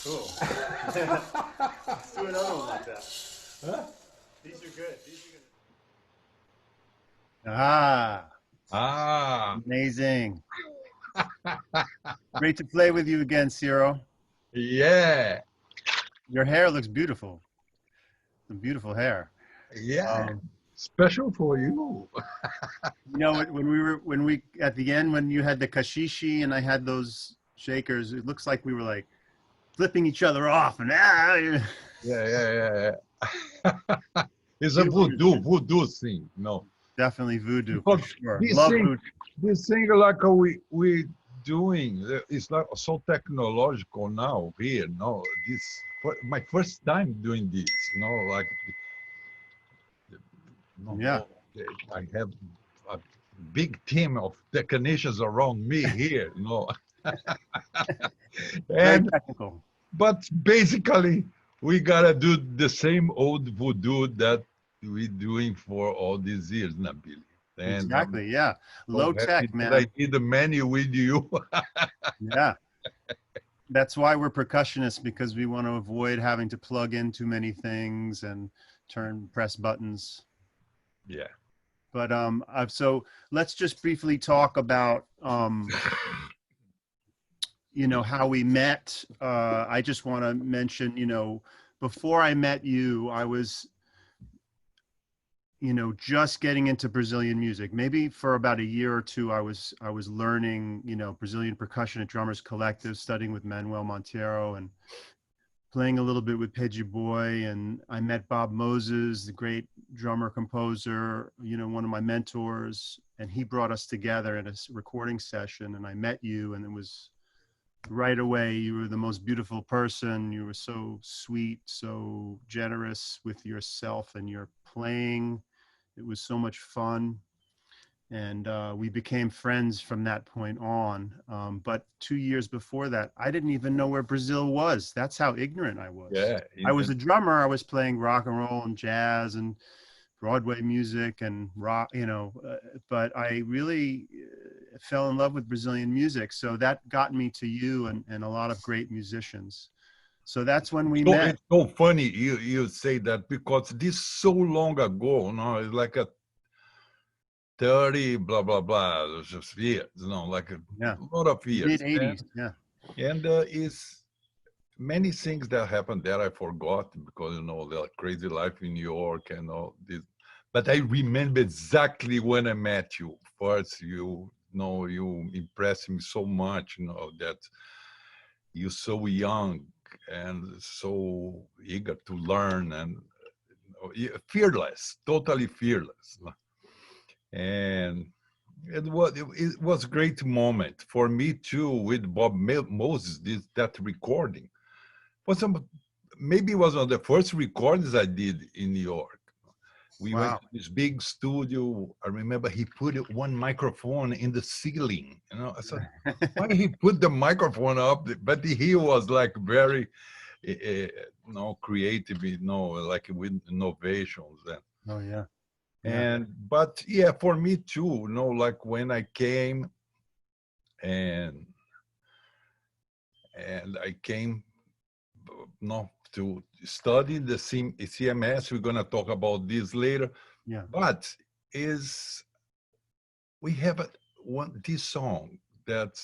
Cool. Let's do another one like that. Huh? These are good. These are good. Amazing. Great to play with you again, Cyro. Yeah. Your hair looks beautiful. Some beautiful hair. Yeah. Special for you. You know, when we at the end, when you had the kashishi and I had those shakers, it looks like we were like flipping each other off and Yeah. It's a voodoo thing, no. Definitely voodoo But for sure. This Love thing, voodoo. this thing like we doing, it's like so technological now here. No, my first time doing this. Like Yeah. I have a big team of technicians around me here. Very And technical. but basically we gotta do the same old voodoo that we doing for all these years, Billy. And Exactly. Yeah. so Low happy tech, that man. I did the menu with you. Yeah. That's why we're percussionists, because we want to avoid having to plug in too many things and press buttons. Yeah. But so let's just briefly talk about you know, how we met. I just want to mention, you know, before I met you, I was, you know, just getting into Brazilian music. Maybe for about a year or two, I was learning, you know, Brazilian percussion at Drummers Collective, studying with Manuel Monteiro and playing a little bit with Peggy Boy. And I met Bob Moses, the great drummer composer, you know, one of my mentors, and he brought us together in a recording session. And I met you, and it was right away, you were the most beautiful person. You were so sweet, so generous with yourself and your playing. It was so much fun. And we became friends from that point on. But 2 years before that, I didn't even know where Brazil was. That's how ignorant I was. Yeah. I was a drummer. I was playing rock and roll and jazz and Broadway music and rock, you know, but I really fell in love with Brazilian music. So that got me to you and a lot of great musicians. So that's when we met. It's so funny you say that, because this so long ago, it's like a 30 blah blah blah just years, like a lot of years. Mid-80s, yeah. And it's many things that happened there I forgot, because the crazy life in New York and all this. but I remember exactly when I met you. First, you know, you impressed me so much, you know, that you're so young and so eager to learn and fearless, totally fearless. And it was a great moment for me too with Bob Moses. That recording was maybe it was one of the first recordings I did in New York. We went to this big studio. I remember he put one microphone in the ceiling. You know, I said, why he put the microphone up? But he was like very, you know, creative, you know, like with innovations. Oh yeah. And but yeah, for me too, you know, like when I came and I came, you know, to study the CMS. We're gonna talk about this later. Yeah. But we have this song that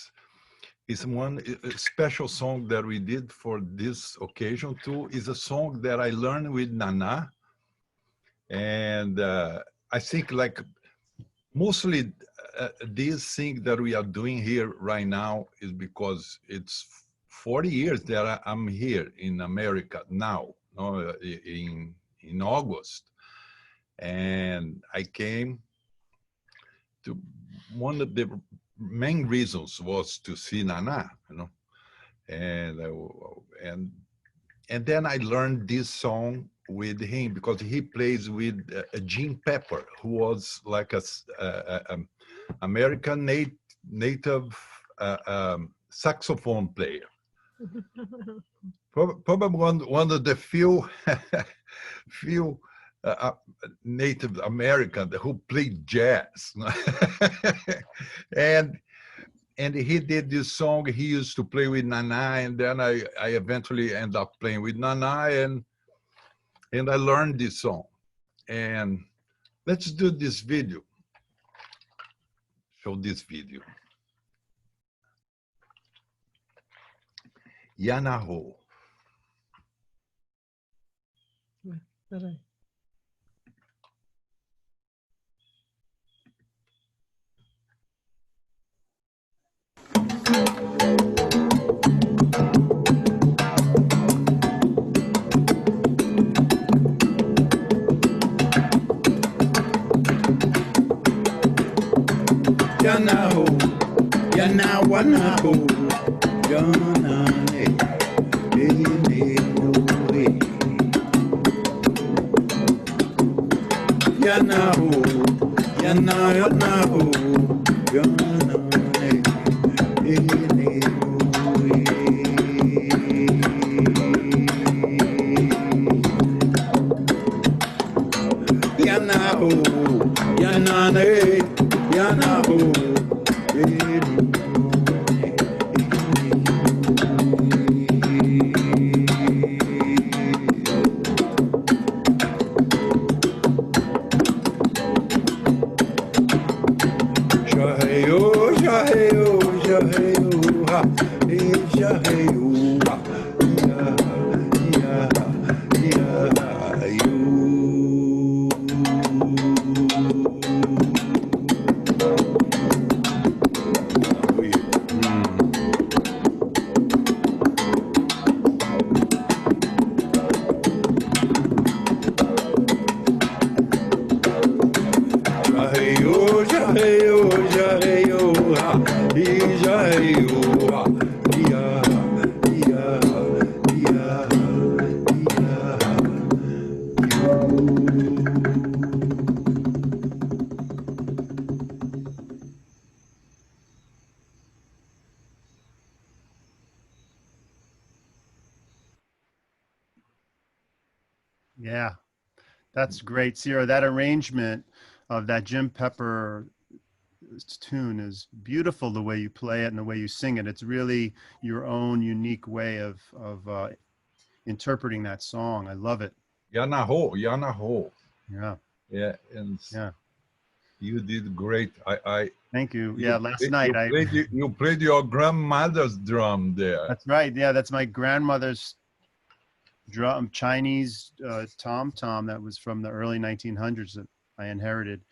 is one special song that we did for this occasion too. Is a song that I learned with Nana, and I think like mostly this thing that we are doing here right now is because it's 40 years that I'm here in America now, in August. And I came to, one of the main reasons was to see Nana, you know, and then I learned this song with him because he plays with Gene Pepper, who was like a American native saxophone player. Probably one of the few Native American who played jazz. and he did this song. He used to play with Nana, and then I eventually end up playing with Nana, and I learned this song. And let's do this video. Show this video. Yanaho. Peraí. Yanaho, Yanawanaho, Yanane, Yanaho, Yanayanaho, Yanane, Yanaho, Yanane, Yanaho. Yeah, that's great, Cyro. That arrangement of that Jim Pepper tune is beautiful. The way you play it and the way you sing it, it's really your own unique way of interpreting that song. I love it. Yanaho, Yanaho. Yeah. Yeah, and yeah, you did great. Thank you. Yeah, last night you played your grandmother's drum there. That's right. Yeah, that's my grandmother's drum, Chinese tom-tom that was from the early 1900s that I inherited.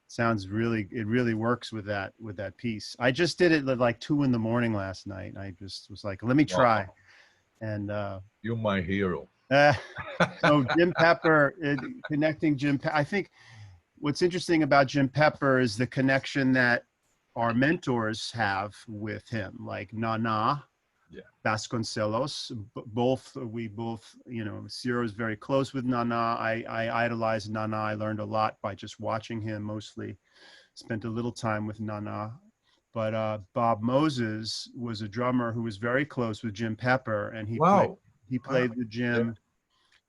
Sounds really, it really works with that piece. I just did it at like 2 a.m. last night. I just was like, let me try. Wow. And You're my hero. so Jim Pepper, connecting Jim. I think what's interesting about Jim Pepper is the connection that our mentors have with him, like Nana, Yeah. Vasconcelos. We both, you know, Cyro is very close with Nana. I idolized Nana. I learned a lot by just watching him. Mostly spent a little time with Nana. But Bob Moses was a drummer who was very close with Jim Pepper, and he Wow. played with Jim,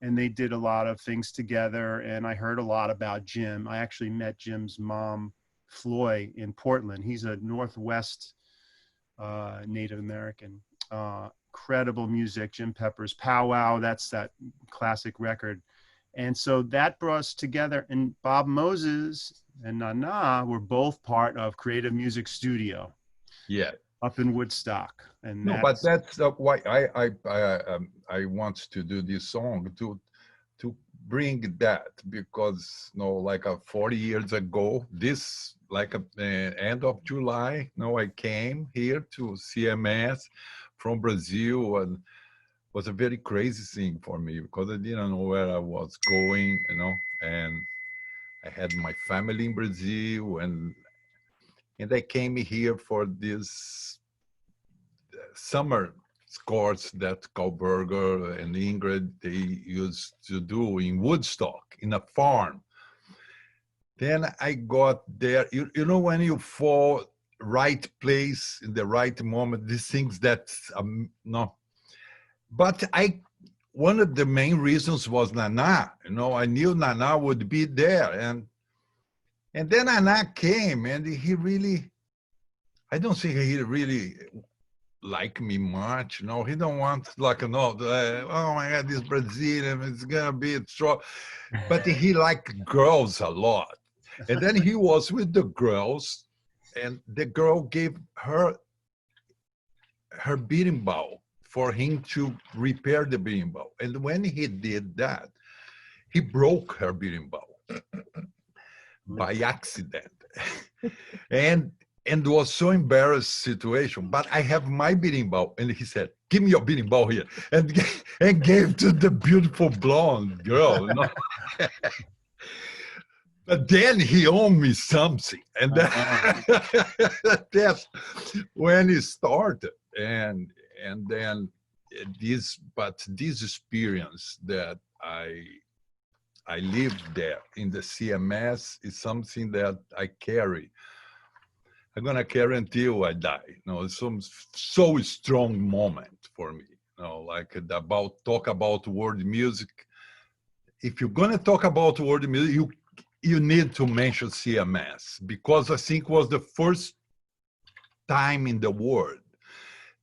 and they did a lot of things together. And I heard a lot about Jim. I actually met Jim's mom, Floy, in Portland. He's a Northwest Native American. Incredible music. Jim Pepper's Powwow. That's that classic record. And so that brought us together. And Bob Moses and Nana were both part of Creative Music Studio. Yeah. Up in Woodstock. And No, but that's why I want to do this song to bring that, because like 40 years ago, this like end of July, I came here to CMS from Brazil, and was a very crazy thing for me because I didn't know where I was going, and I had my family in Brazil, and I came here for this summer course that Karlberger and Ingrid, they used to do in Woodstock, in a farm. Then I got there, you know, when you fall right place in the right moment, these things that, no. But one of the main reasons was Nana, I knew Nana would be there. And then Nana came, and he really, I don't think he really like me much. No, he don't want like, oh my God, this Brazilian, it's gonna be strong. But he liked girls a lot. And then he was with the girls, and the girl gave her berimbau for him to repair the berimbau. And when he did that, he broke her berimbau by accident. and it was so embarrassed situation. But I have my berimbau, and he said, "Give me your berimbau here," and gave to the beautiful blonde girl. But then he owed me something, and that's when it started. And then this experience that I lived there in the CMS is something that I carry. I'm gonna carry until I die. It's some so strong moment for me. Like talk about world music. If you're gonna talk about world music, you need to mention CMS, because I think it was the first time in the world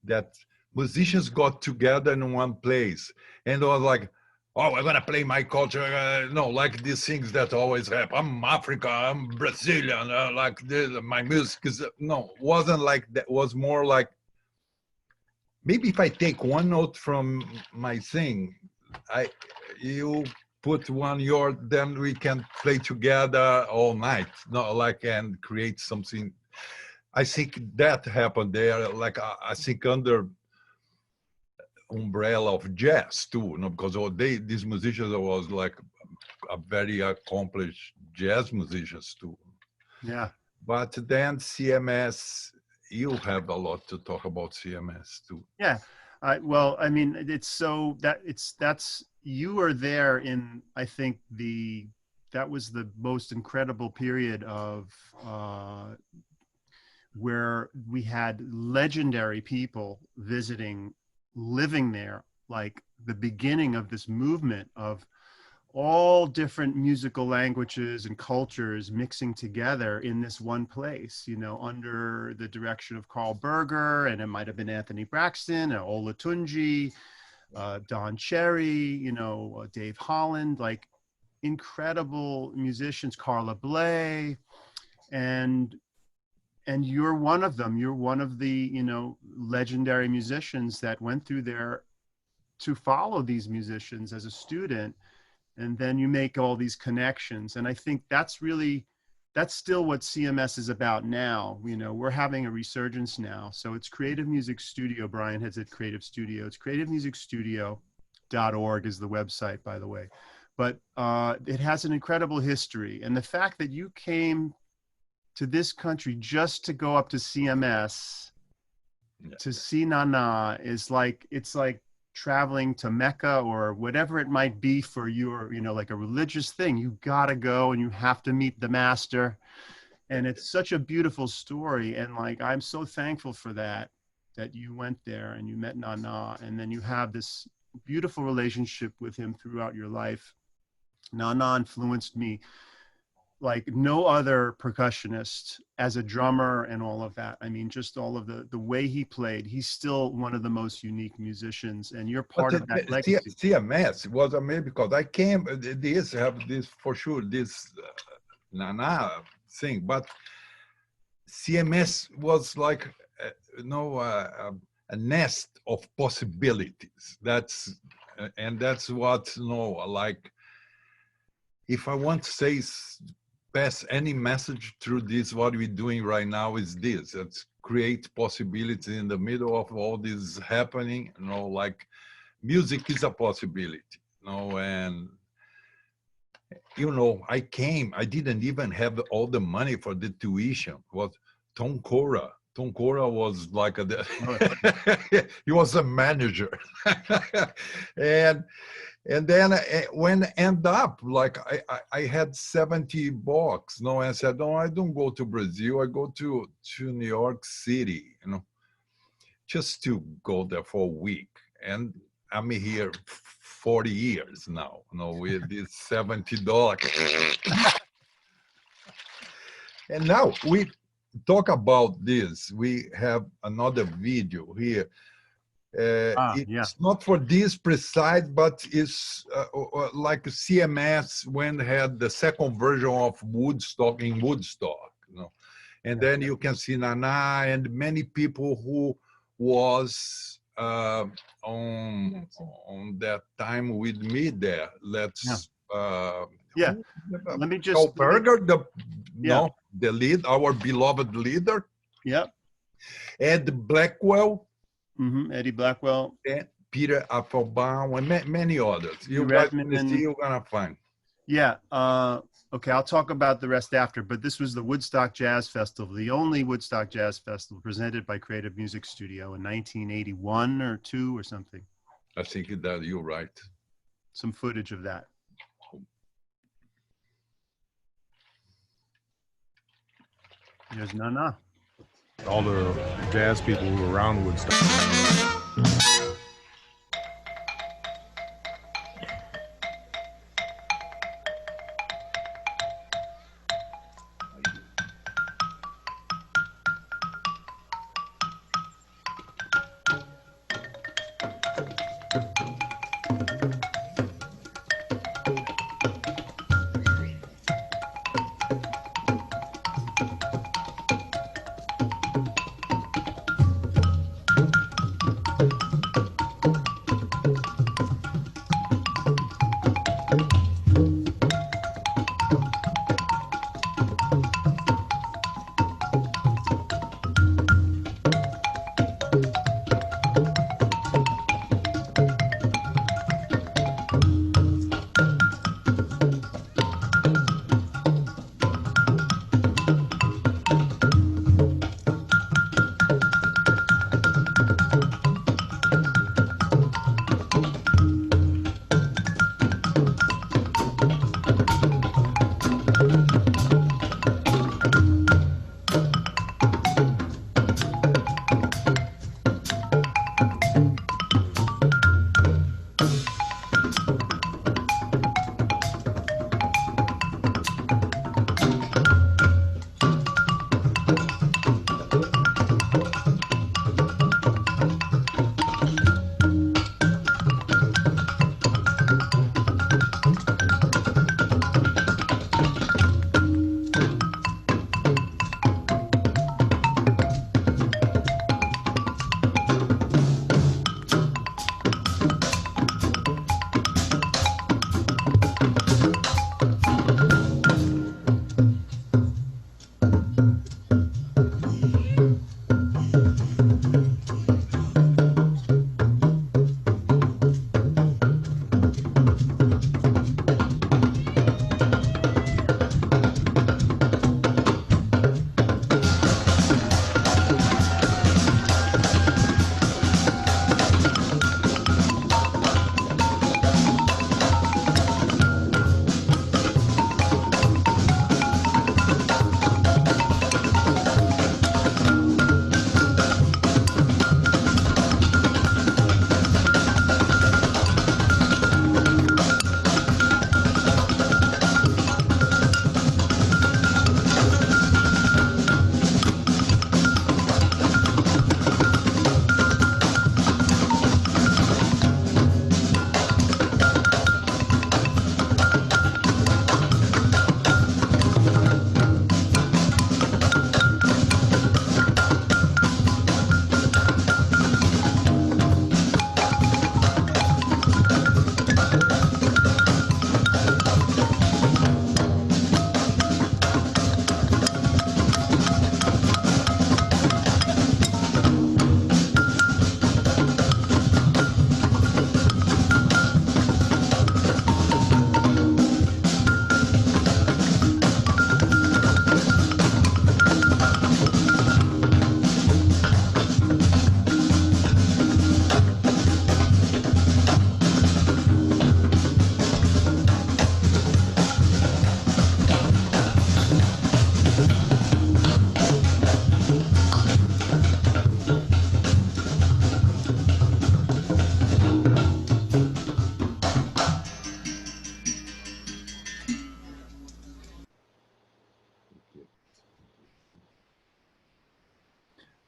that musicians got together in one place, and it was like, oh, we're gonna play my culture. Like these things that always happen. I'm Africa, I'm Brazilian, like this, my music is, wasn't like that. It was more like, maybe if I take one note from my thing, you put one then we can play together all night, and create something. I think that happened there, like I think under umbrella of jazz too, because these musicians was like a very accomplished jazz musicians too. Yeah. But then CMS, you have a lot to talk about CMS too. Yeah. Well, I mean, it's so that's you were there in, I think that was the most incredible period of where we had legendary people living there, like the beginning of this movement of all different musical languages and cultures mixing together in this one place, under the direction of Karlberger, and it might have been Anthony Braxton, and Ola Tunji, Don Cherry, Dave Holland, like incredible musicians, Carla Bley, and you're one of them. You're one of the, legendary musicians that went through there to follow these musicians as a student. and then you make all these connections. And I think that's still what CMS is about now. You know, we're having a resurgence now. So it's Creative Music Studio. Brian has it Creative Studio. It's creativemusicstudio.org is the website, by the way. But it has an incredible history. And the fact that you came to this country just to go up to CMS to see Nana is like, it's like traveling to Mecca or whatever it might be for your, you know, like a religious thing. You gotta go and you have to meet the master. And it's such a beautiful story. And like, I'm so thankful for that you went there and you met Nana, and then you have this beautiful relationship with him throughout your life. Nana influenced me like no other percussionist as a drummer and all of that. I mean, just all of the way he played. He's still one of the most unique musicians, and you're part of that legacy. CMS was amazing because I came, this have this for sure, this Nana thing, but CMS was like, you know, a nest of possibilities. That's what, you know, like, if I want to say, pass any message through this, what we're doing right now is this: it's create possibilities in the middle of all this happening. You know, like music is a possibility. You know, and you know, I didn't even have all the money for the tuition. Was Tom Cora. Tom Cora was like he was a manager, and then when end up, like I had $70, you know, and I said, no, I don't go to Brazil. I go to New York City, you know, just to go there for a week. And I'm here 40 years now, you know, with this $70. And now we talk about this. We have another video here. It's not for this precise, but it's like CMS when they had the second version of Woodstock in Woodstock, you know. And then you can see Nana and many people who was on that time with me there. Let's let me just Berger, the lead, our beloved leader. Yep. Ed Blackwell. Eddie Blackwell, and Peter Applebaum, and many others. You guys see, you're gonna find. Yeah. Okay, I'll talk about the rest after. But this was the Woodstock Jazz Festival, the only Woodstock Jazz Festival presented by Creative Music Studio in 1981 or 2 or something. I think that you're right. Some footage of that. There's Nana. All the jazz people who were around Woodstock.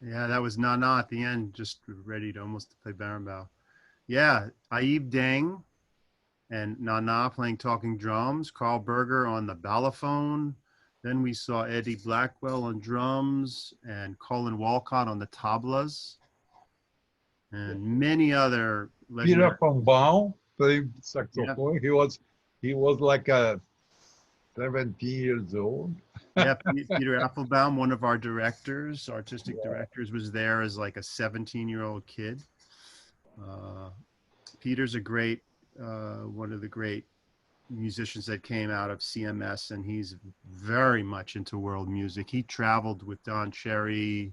Yeah, that was Nana at the end, just ready to almost play Barenbow. Yeah, Aib Deng and Nana playing talking drums, Carl Berger on the balafone. Then we saw Eddie Blackwell on drums and Colin Walcott on the tablas, and many other legendary. Peter Van Baal played Yeah, saxophone. He was like 17 years old. yeah. Peter Applebaum, one of our directors, artistic directors, was there as like a 17-year-old kid. Peter's a great, one of the great musicians that came out of CMS, and he's very much into world music. He traveled with Don Cherry.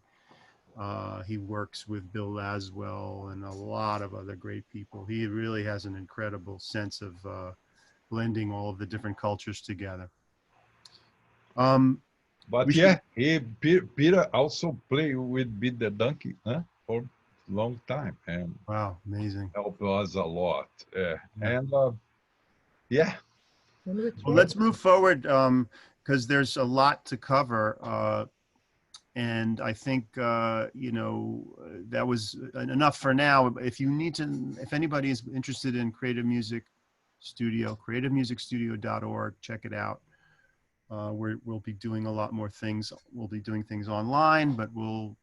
He works with Bill Laswell and a lot of other great people. He really has an incredible sense of blending all of the different cultures together. But yeah, Peter also played with Beat the Donkey for a long time and Wow, amazing. helped us a lot. And yeah. And which Well, one? let's move forward because there's a lot to cover. And I think, you know, that was enough for now. If you need to, if anybody is interested in Creative Music Studio, creativemusicstudio.org, check it out. We'll be doing a lot more things. We'll be doing things online, but we'll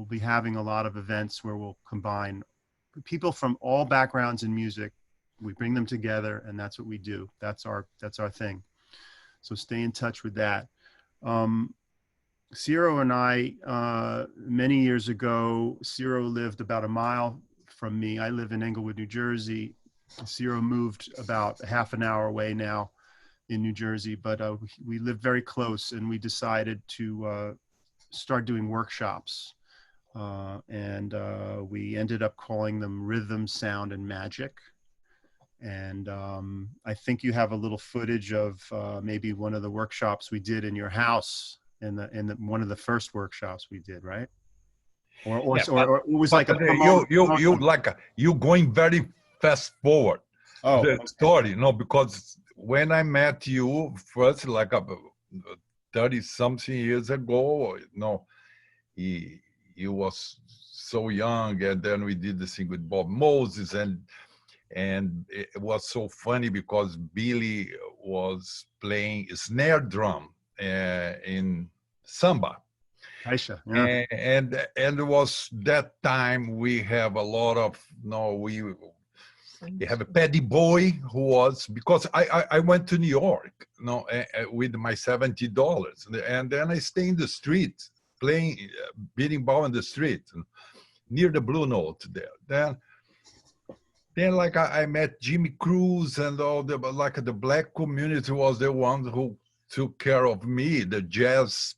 be having a lot of events where we'll combine people from all backgrounds in music. We bring them together, and that's what we do. That's our thing. So stay in touch with that. Cyro and I, many years ago, Cyro lived about a mile from me. I live in Englewood, New Jersey. Cyro moved about half an hour away now in New Jersey, but we lived very close, and we decided to start doing workshops. And we ended up calling them Rhythm, Sound, and Magic. And I think you have a little footage of maybe one of the workshops we did in your house, in one of the first workshops we did, right? Or it was like you going very fast forward the story, you know, because when I met you first, like 30 something years ago, you know, he was so young, and then we did the thing with Bob Moses, and it was so funny because Billy was playing snare drum in samba. Aisha, yeah. And it was that time we have a lot of, you know, we have a Paddy Boy who was, because I went to New York, you know, with my $70, and then I stay in the street playing beating ball in the street near the Blue Note there. Then like I met Jimmy Cruz, and all the, like, the black community was the one who took care of me, the jazz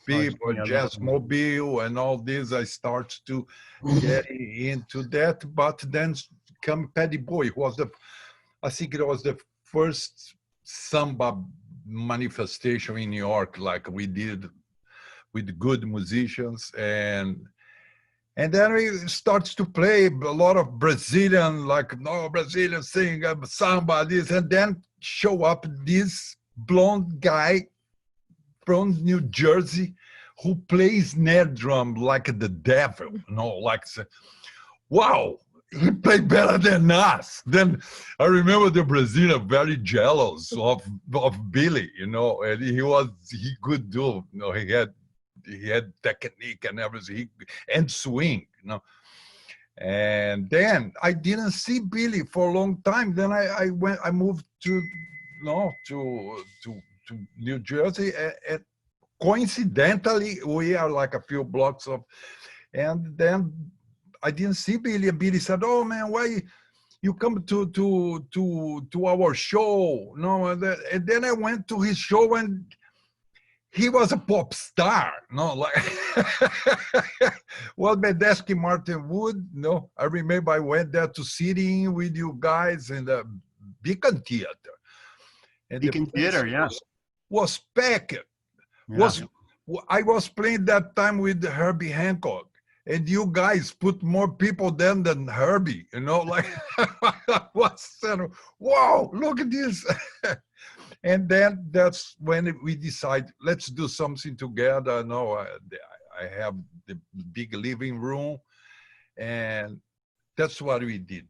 people, Jazz Mobile and all this. I start to get into that, but then come Paddy Boy, who was I think it was the first samba manifestation in New York, like we did with good musicians, and then we start to play a lot of Brazilian, like, no, Brazilian sing samba, this, and then show up this blonde guy from New Jersey who plays snare drum like the devil, you know, like, wow, he played better than us. Then I remember the Brazilian very jealous of Billy, you know, and he could do, you know, he had technique and everything, and swing, you know. And then I didn't see Billy for a long time. Then I moved to New Jersey, and coincidentally we are like a few blocks of, and then I didn't see Billy, and Billy said, "Oh man, why you come to our show?" No, and then I went to his show, and he was a pop star, no, like, well, Medesky, Martin Wood, no, I remember I went there to sit in with you guys in the Beacon Theater. And Beacon Theater, yeah. Was packed. Yeah. I was playing that time with Herbie Hancock, and you guys put more people than Herbie, you know, like, wow, look at this. And then that's when we decide, let's do something together. No, I have the big living room, and that's what we did.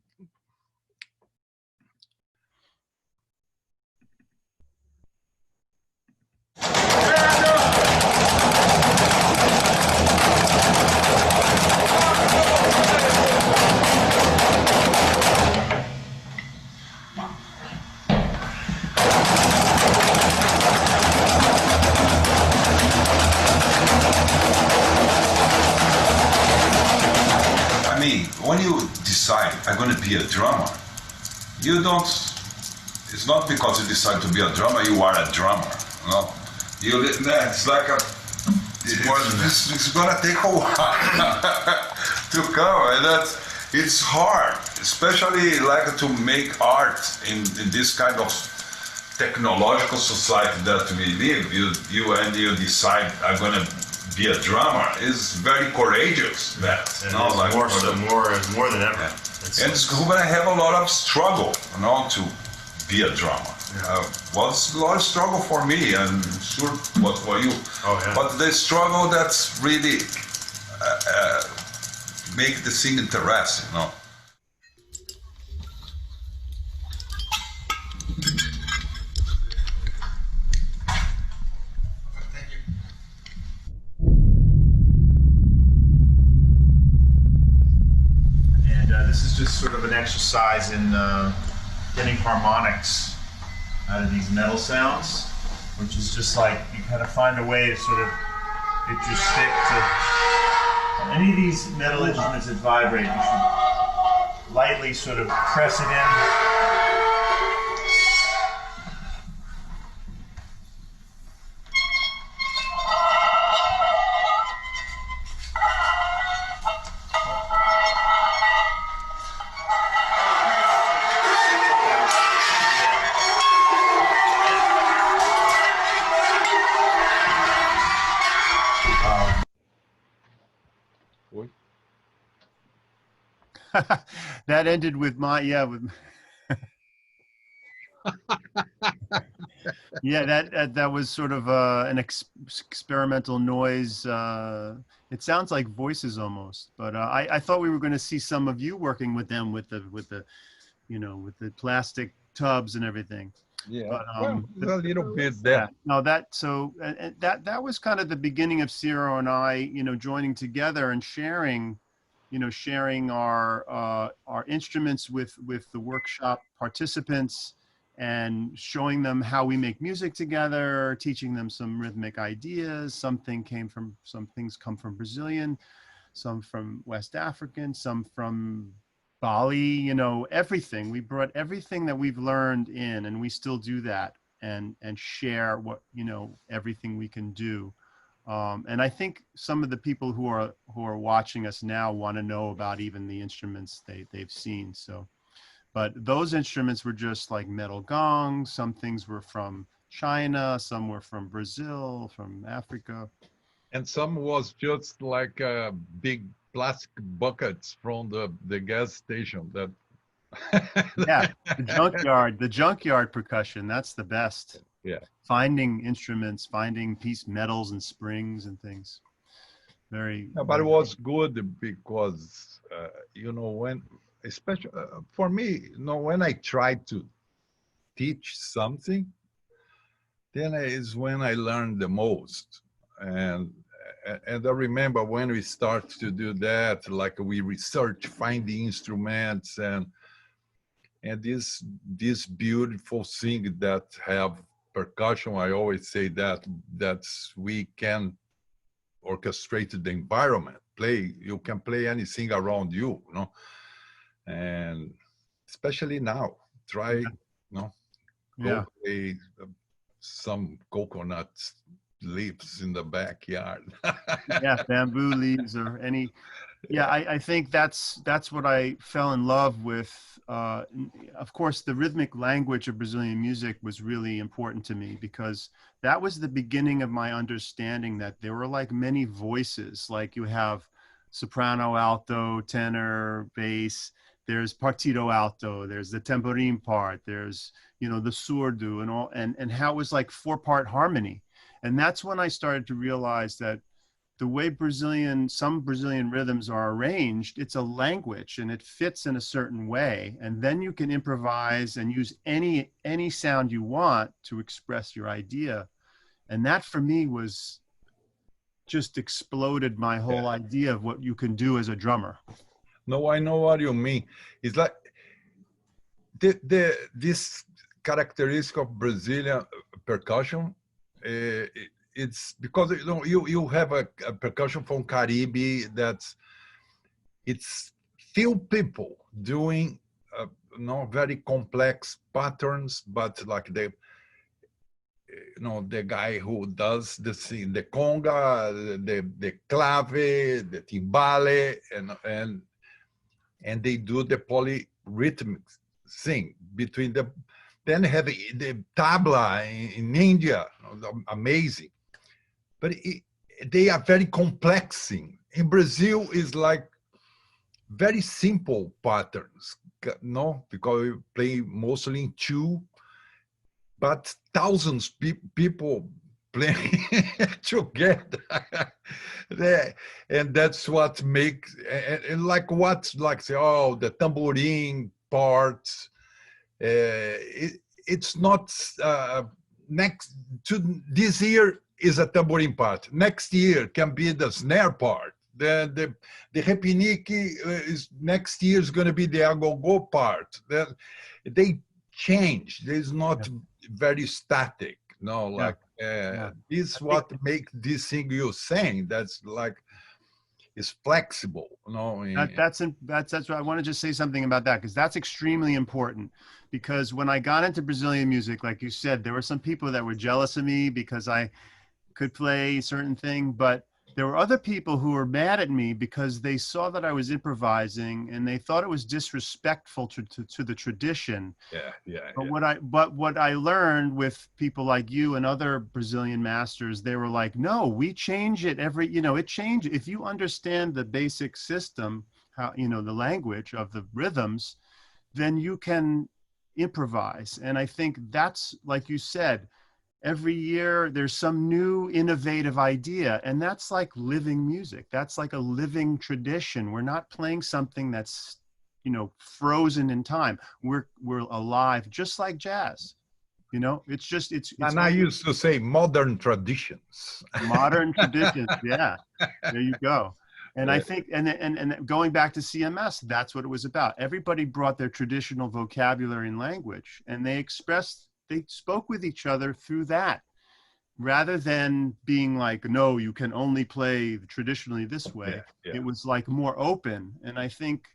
I mean, when you decide I'm going to be a drummer, you don't. It's not because you decide to be a drummer you are a drummer. No, it's like a. It's going to take a while to come, and it's hard, especially like to make art in this kind of technological society that we live. You decide I'm going to be a drummer is very courageous. That And no, it's like more than ever. and it's going to have a lot of struggle, to be a drummer. Was a lot of struggle for me, and sure what for you. Oh, yeah. But the struggle that's really make the thing interesting. And this is just sort of an exercise in getting harmonics out of these metal sounds, which is just like you kind of find a way to sort of get your stick to any of these metal instruments that vibrate. You should lightly sort of press it in. That ended with with that was sort of an experimental noise. It sounds like voices almost, but I thought we were going to see some of you working with them with the plastic tubs and everything. Yeah, But, well, a little bit there. No, that was kind of the beginning of Cyro and I, joining together and sharing our instruments with the workshop participants and showing them how we make music together, teaching them some rhythmic ideas. Some things come from Brazilian, some from West African, some from Bali, everything. We brought everything that we've learned in, and we still do that and share what, everything we can do. And I think some of the people who are watching us now want to know about even the instruments they've seen. So, but those instruments were just like metal gongs. Some things were from China, some were from Brazil, from Africa. And some was just like big plastic buckets from the gas station that. Yeah, the junkyard percussion, that's the best. Yeah. Finding instruments, finding piece metals and springs and things. Very. Yeah, but it was good because, when, especially for me, when I tried to teach something, then is when I learned the most. And I remember when we start to do that, like we research, find the instruments and this beautiful thing that have percussion. I always say that we can orchestrate the environment. You can play anything around you, and especially now, try, go play some coconut leaves in the backyard. Yeah, bamboo leaves or any. Yeah, I think that's what I fell in love with. Of course, the rhythmic language of Brazilian music was really important to me because that was the beginning of my understanding that there were like many voices. Like you have soprano, alto, tenor, bass. There's partido alto. There's the tamborim part. There's the surdo and all, and how it was like 4-part harmony. And that's when I started to realize that the way some Brazilian rhythms are arranged, it's a language and it fits in a certain way. And then you can improvise and use any sound you want to express your idea. And that for me was just exploded my whole idea of what you can do as a drummer. No, I know what you mean. It's like this characteristic of Brazilian percussion. It's because you have a percussion from Caribe that's it's few people doing very complex patterns, but like the guy who does the conga, the clave, the timbale, and they do the polyrhythmic thing between the. Then have the tabla in India, amazing. But they are very complex. In Brazil, is like very simple patterns, because we play mostly in two, but thousands people playing together. And that's what makes, and like what's like, say, oh, the tambourine parts, it's not next to this year is a tambourine part. Next year can be the snare part. The repinique is next year is going to be the agogo part. They change. It's not very static. No, like this is what makes this thing you're saying. That's like is flexible. That's what I want to just say something about that, because that's extremely important. Because when I got into Brazilian music, like you said, there were some people that were jealous of me because I could play a certain thing, but there were other people who were mad at me because they saw that I was improvising and they thought it was disrespectful to the tradition. But what I learned with people like you and other Brazilian masters, they were like, no, we change it it changes. If you understand the basic system, how, the language of the rhythms, then you can improvise. And I think that's, like you said, every year there's some new innovative idea, and that's like living music. That's like a living tradition. We're not playing something that's, frozen in time. We're alive, just like jazz. It's just, it's and I used to say modern traditions. Modern traditions. Yeah, there you go. And I think, and going back to CMS, that's what it was about. Everybody brought their traditional vocabulary and language, and they spoke with each other through that, rather than being like, no, you can only play traditionally this way. It was like more open. And I think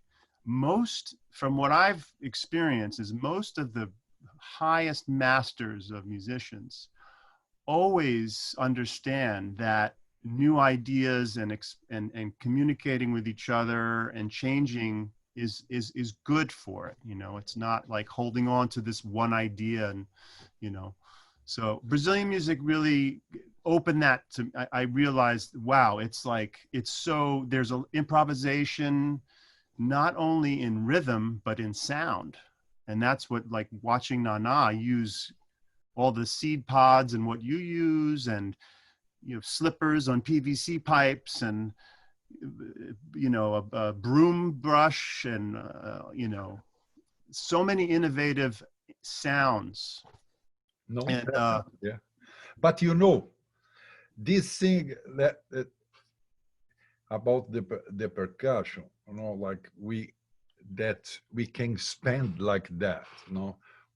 from what I've experienced, is most of the highest masters of musicians always understand that new ideas and communicating with each other and changing is good for it. It's not like holding on to this one idea, and so Brazilian music really opened that to. I realized, wow, there's an improvisation not only in rhythm but in sound, and that's what, like, watching Nana use all the seed pods and what you use, and slippers on PVC pipes, and a broom brush, and so many innovative sounds. But this thing that about the percussion, like we can spend like that.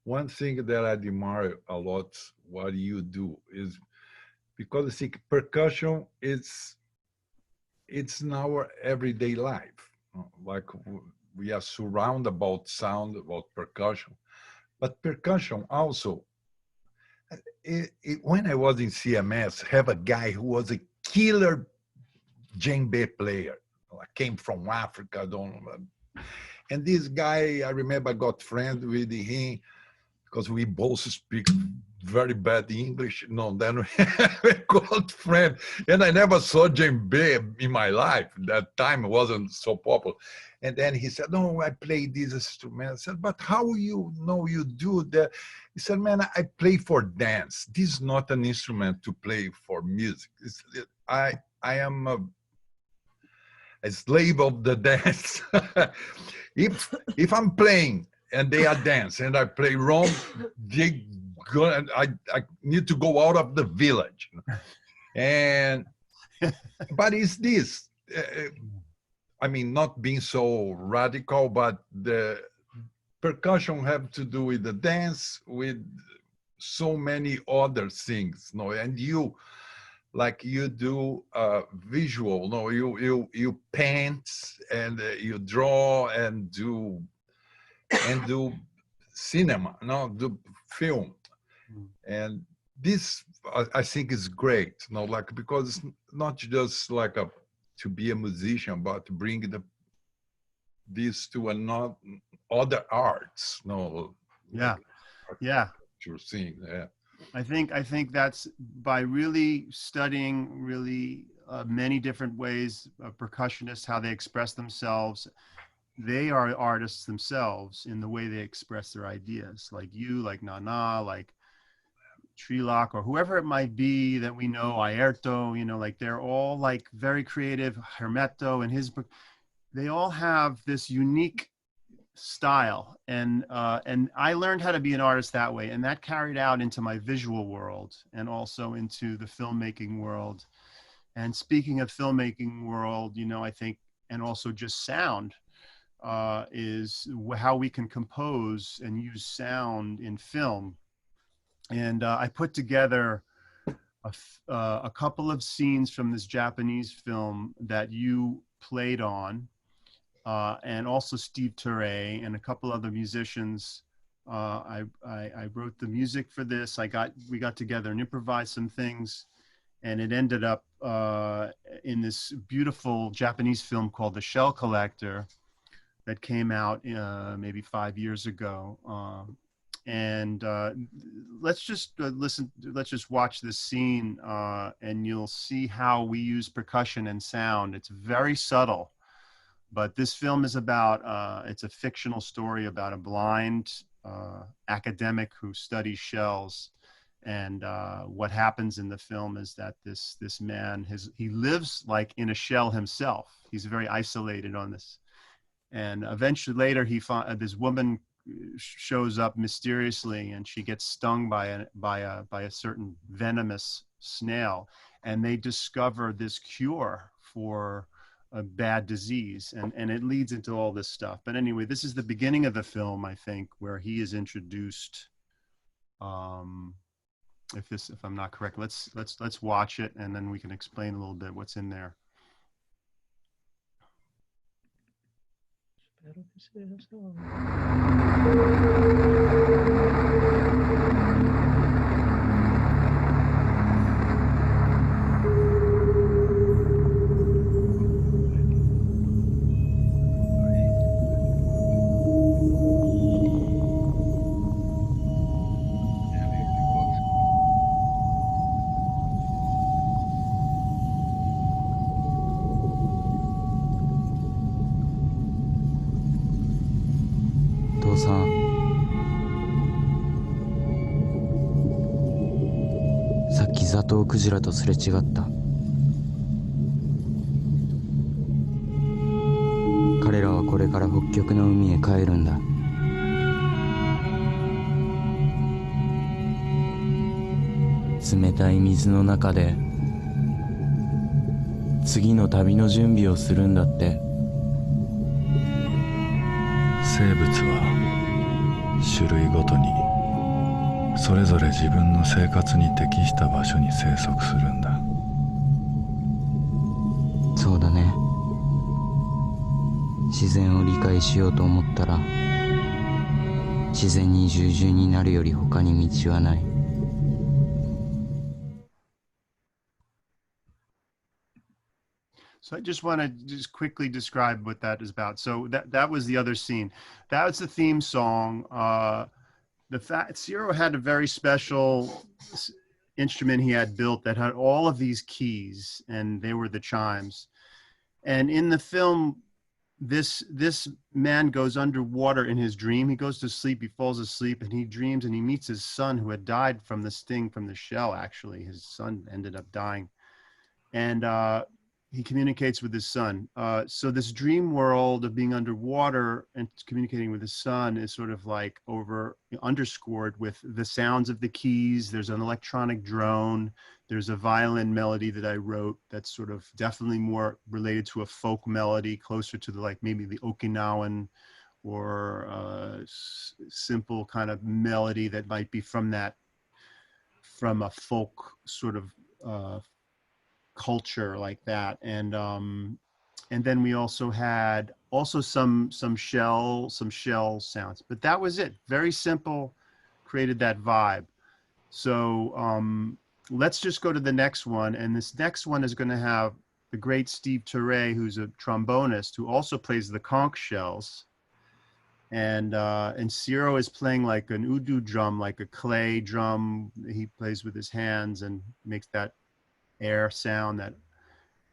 One thing that I admire a lot what you do is because I think percussion it's in our everyday life. Like we are surrounded about sound, about percussion, but percussion also. When I was in CMS, have a guy who was a killer djembe player. I came from Africa, and this guy, I remember, I got friends with him because we both speak very bad English. No, then we got friend, and I never saw djembe in my life. That time it wasn't so popular. And then he said, "No, I play this instrument." I said, "But how you know you do that?" He said, "Man, I play for dance. This is not an instrument to play for music. I am a slave of the dance. if I'm playing and they are dance and I play wrong, they go, I need to go out of the village." And but it's this. I mean, not being so radical, but the percussion have to do with the dance, with so many other things, no? And you, like you do visual, no? You paint and you draw and do cinema, no? Do film, and this I think is great, no? Like because it's not just like to be a musician, but to bring this to another other arts, no? Yeah, yeah. You're seeing, yeah. I think that's by really studying really many different ways of percussionists, how they express themselves. They are artists themselves in the way they express their ideas, like you, like Nana, like Trilak, or whoever it might be that we know, Aerto, you know, like they're all like very creative. Hermeto and his book, they all have this unique style, and I learned how to be an artist that way, and that carried out into my visual world and also into the filmmaking world. And speaking of filmmaking world, you know, I think, and also just sound is how we can compose and use sound in film. And I put together a couple of scenes from this Japanese film that you played on, and also Steve Ture and a couple other musicians. I wrote the music for this. We got together and improvised some things, and it ended up in this beautiful Japanese film called The Shell Collector that came out maybe 5 years ago. And let's just listen. Let's just watch this scene, and you'll see how we use percussion and sound. It's very subtle, but this film is about. It's a fictional story about a blind academic who studies shells, and what happens in the film is that this man he lives like in a shell himself. He's very isolated on this, and eventually later this woman shows up mysteriously, and she gets stung by a certain venomous snail, and they discover this cure for a bad disease, and it leads into all this stuff. But anyway, this is the beginning of the film, I think, where he is introduced. If I'm not correct, let's watch it, and then we can explain a little bit what's in there. Espero que seja essaさっきザトウクジラとすれ違った。彼らはこれから北極の海へ帰るんだ。冷たい水の中で次の旅の準備をするんだって。生物は種類ごとにそれぞれ自分の生活に適した場所に生息するんだ。そうだね。自然を理解しようと思ったら自然に従順になるより他に道はない。So I just want to just quickly describe what that is about. So that was the other scene. That was the theme song. Cyro had a very special instrument he had built that had all of these keys, and they were the chimes. And in the film, this man goes underwater in his dream. He goes to sleep, he falls asleep, and he dreams, and he meets his son who had died from the sting from the shell. Actually, his son ended up dying, and he communicates with his son. So this dream world of being underwater and communicating with his son is sort of like underscored with the sounds of the keys. There's an electronic drone. There's a violin melody that I wrote that's sort of definitely more related to a folk melody, closer to the, like maybe the Okinawan or simple kind of melody that might be from a folk sort of culture like that. And then we also had some shell sounds, but that was it. Very simple, created that vibe. So let's just go to the next one. And this next one is going to have the great Steve Turre, who's a trombonist who also plays the conch shells. And Cyro is playing like an udu drum, like a clay drum. He plays with his hands and makes that air sound that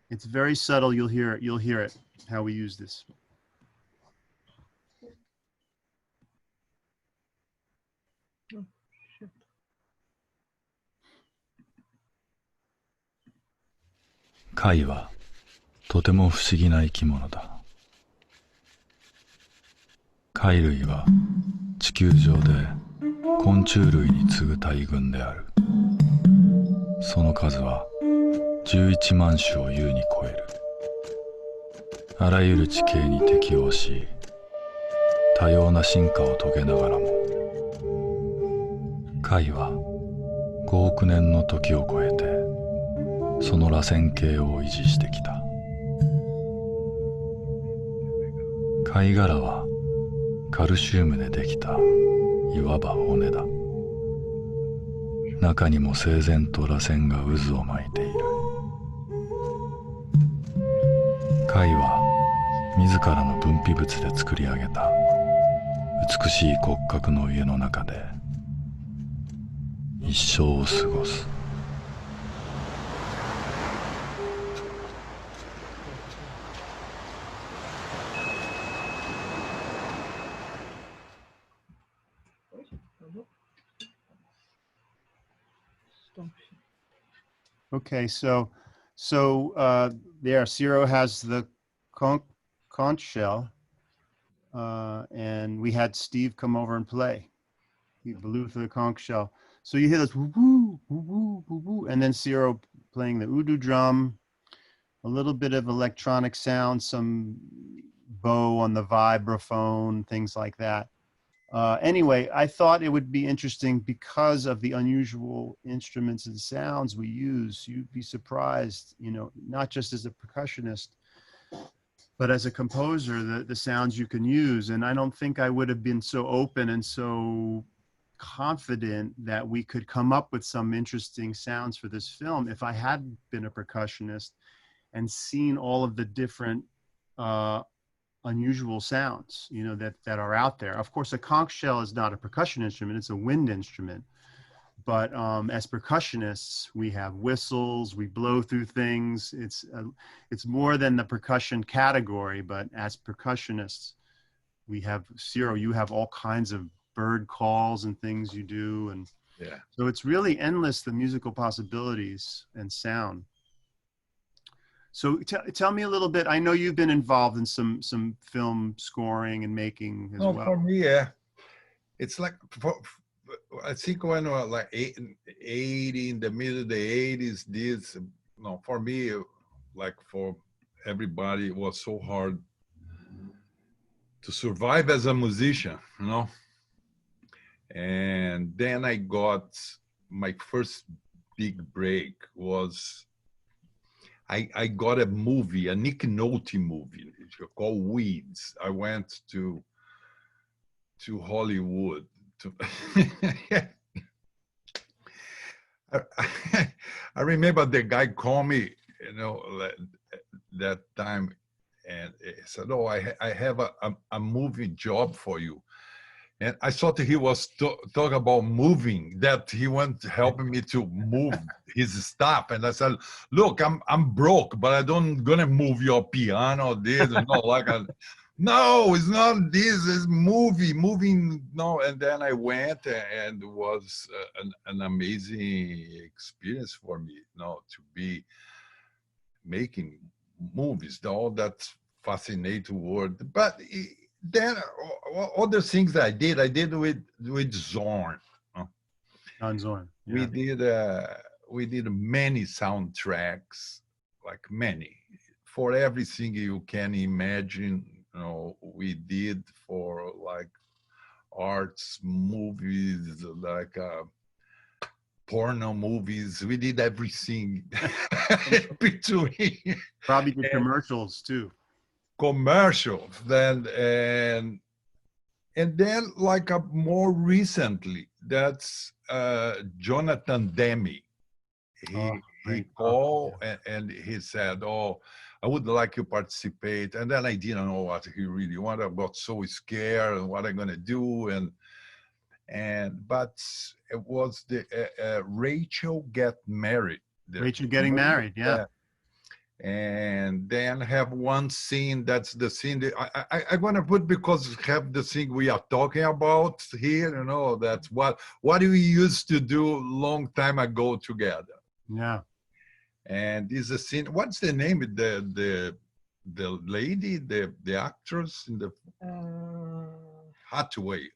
it's very subtle. You'll hear it how we use this. Oh, shit. 貝はとても不思議な生き物だ。貝類は地球上で昆虫類に次ぐ大群である。その数は11万種を優に超える。あらゆる地形に適応し、多様な進化を遂げながらも、貝は5億年の時を超えてその螺旋形を維持してきた。貝殻はカルシウムでできたいわば骨だ。中にも整然と螺旋が渦を巻いている。貝は自らの分泌物で作り上げた美しい骨格の家の中で一生を過ごす。Okay, so there, Cyro has the conch shell, and we had Steve come over and play. He blew through the conch shell. So you hear this woo woo woo woo woo woo, and then Cyro playing the udu drum, a little bit of electronic sound, some bow on the vibraphone, things like that. Anyway, I thought it would be interesting because of the unusual instruments and sounds we use. You'd be surprised, not just as a percussionist, but as a composer, the sounds you can use. And I don't think I would have been so open and so confident that we could come up with some interesting sounds for this film if I had been a percussionist and seen all of the different unusual sounds, that are out there. Of course, a conch shell is not a percussion instrument, it's a wind instrument. But as percussionists, we have whistles, we blow through things. It's more than the percussion category, but as percussionists, we have, Cyro, you have all kinds of bird calls and things you do. And Yeah. so it's really endless, the musical possibilities and sound. So tell me a little bit. I know you've been involved in some film scoring and making as well. For me, yeah, it's like I think when I was like 80 in the middle of the 80s, for me, like for everybody, it was so hard to survive as a musician, And then I got my first big break was. I got a movie, a Nick Nolte movie called Weeds. I went to Hollywood. I remember the guy called me, that time, and he said, "Oh, I have a movie job for you. And I thought he was talking about moving, that he went helping me to move his stuff. And I said, look, I'm broke, but I don't gonna move your piano, this, no, it's not this, it's moving, no. And then I went, and it was an amazing experience for me, to be making movies, all that fascinating world. But then other things I did with Zorn. On Zorn. Yeah. We did many soundtracks, like many, for everything you can imagine. We did for like arts movies, like porno movies. We did everything between. Probably did commercials too. Commercials, and then like more recently, that's Jonathan Demme. He called and he said, "Oh, I would like you to participate." And then I didn't know what he really wanted. I got so scared and what I'm gonna do, but it was the Rachel Get Married. Rachel Getting Married, yeah. And then have one scene, that's the scene that I'm gonna put, because have the thing we are talking about here, that's what we used to do long time ago together. Yeah. And is a scene, what's the name of the lady, the actress in the Hathaway.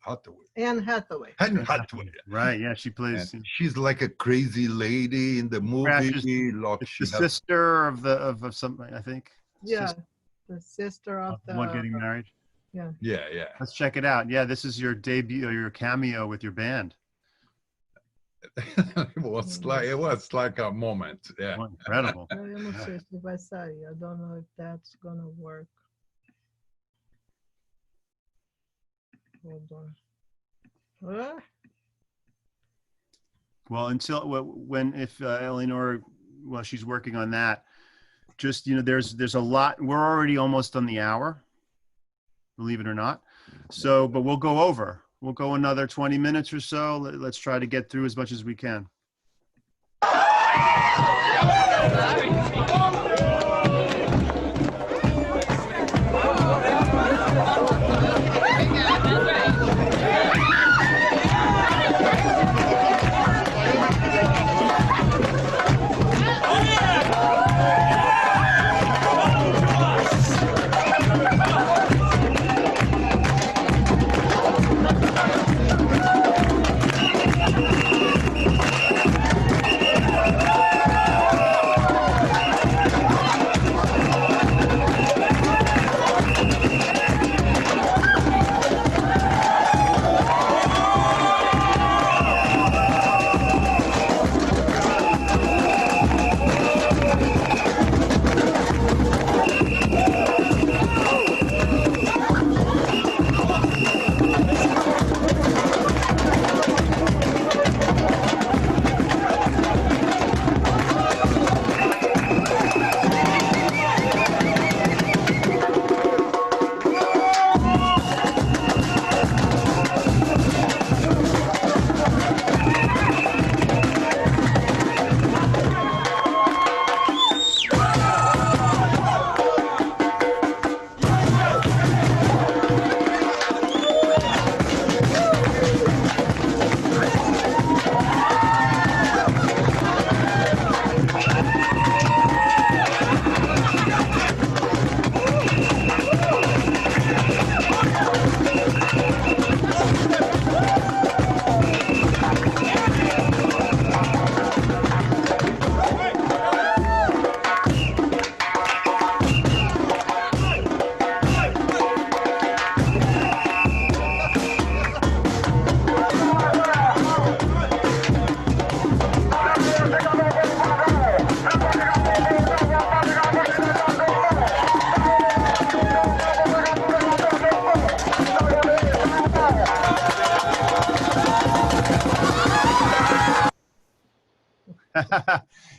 Anne Hathaway. Anne Hathaway. Right, yeah, she plays. And she's like a crazy lady in the movie. It's the sister of something, I think. Yeah, the sister of the one getting married. Yeah. Yeah. Let's check it out. Yeah, this is your debut, or your cameo with your band. It was like a moment. Yeah. Oh, incredible. Eu não sei se vai sair. I don't know if that's gonna work. Hold on. Well, if Eleanor, well, she's working on that. Just, there's a lot. We're already almost on the hour, believe it or not. So, but we'll go over. We'll go another 20 minutes or so. Let's try to get through as much as we can.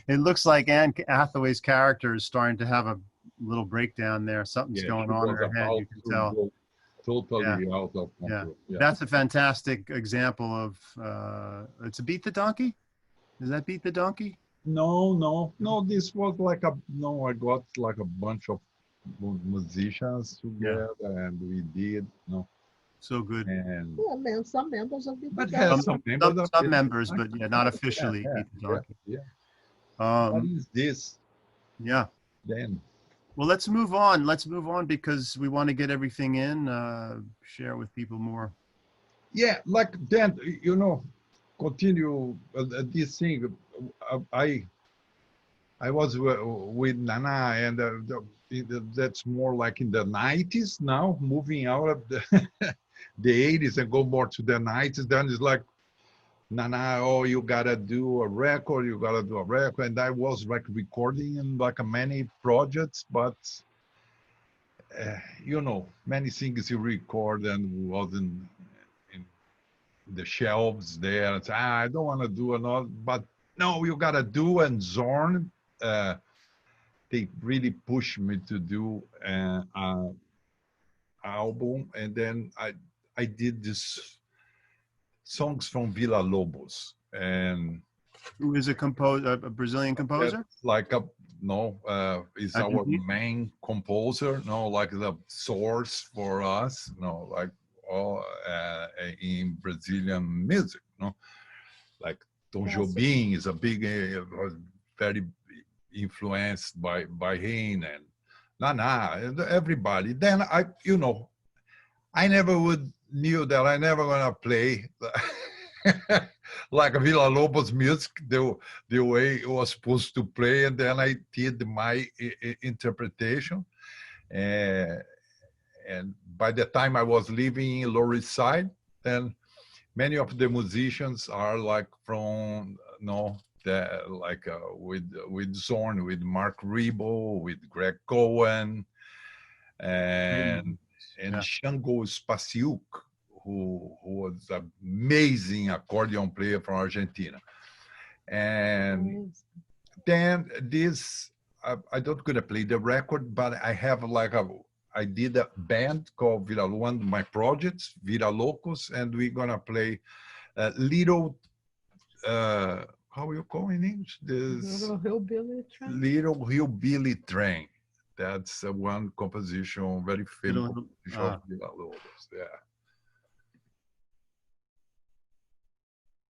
It looks like Anne Hathaway's character is starting to have a little breakdown there. Something's going on in her head, you can tell. totally out of Yeah. control. Yeah. That's a fantastic example of, it's a Beat the Donkey? Is that Beat the Donkey? No. This was like no. I got like a bunch of musicians together, and we did So good. and Yeah, man, some members of the but band. has some members of Some it. members, but yeah, not officially Beat the Donkey. Yeah. What Um, is this yeah. then? Well, let's move on. Let's move on because we want to get everything in, share with people more. Yeah, like then continue this thing. I was with Nana, and that's more like in the 90s now, moving out of the the 80s and go more to the 90s. Then it's like, Nana, oh, you gotta do a record, and I was like recording in like many projects, but many things you record and wasn't in the shelves there. It's, I don't want to do another, but no, you gotta do. And Zorn, they really pushed me to do an album, and then I did this songs from Villa Lobos, and Who is a Brazilian composer? that's like is our Argentina? main composer, like the source for us, like all in Brazilian music, like Tom Jobim is a big, very influenced by him, and Nana, everybody. Then I never knew that I never gonna play like Villa Lobos music the way it was supposed to play, and then I did my interpretation. And by the time I was living in Lower East Side, then many of the musicians are like from with Zorn, with Mark Rebo, with Greg Cohen, and Shango Spasiuk, who was an amazing accordion player from Argentina. And then this, I don't gonna play the record, but I have I did a band called one of my projects, Vira Locos, and we're gonna play a little, how you call in English? This Little Hillbilly Train. Little Hillbilly Train. That's one composition, very famous composition of Villa Lobos. Yeah.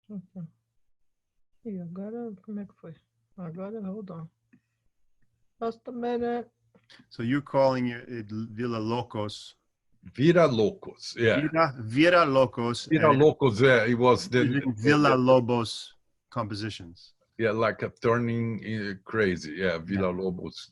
Okay. E agora, como é que foi? Agora, hold on. Just a minute. So you're calling it Villa Locos. Vira Locos, yeah. Vira Locos. Vira Locos, yeah. It was the Villa Lobos compositions. Yeah, like a turning crazy. Yeah, Villa Lobos.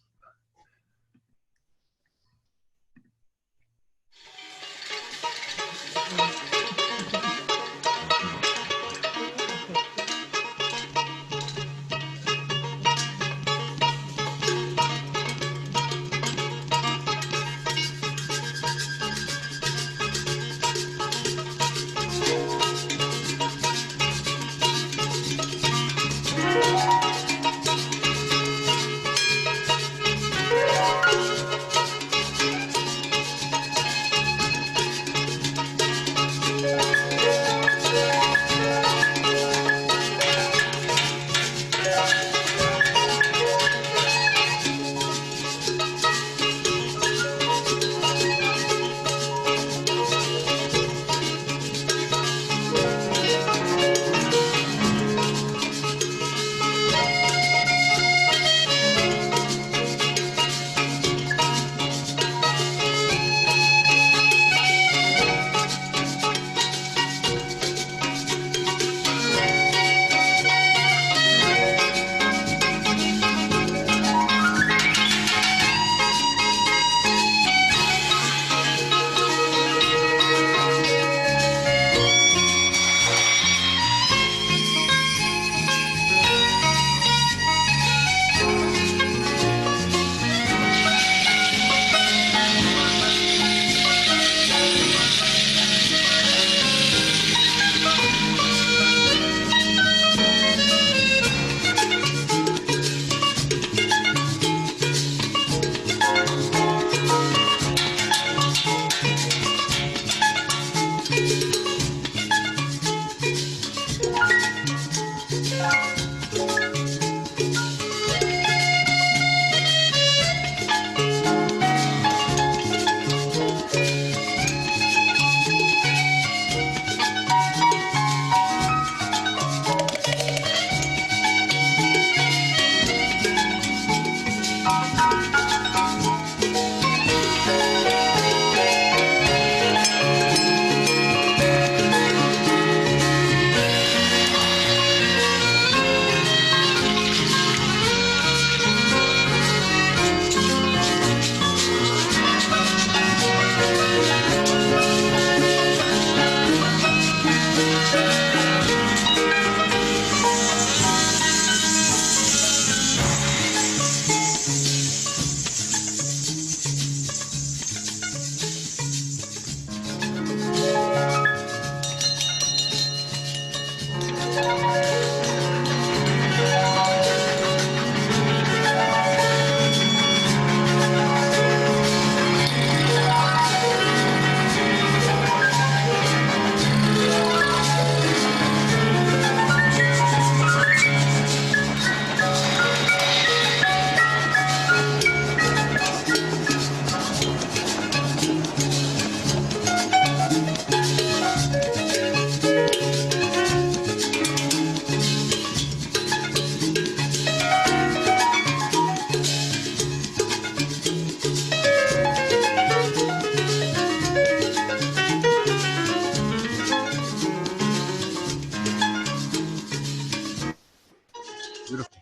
Beautiful.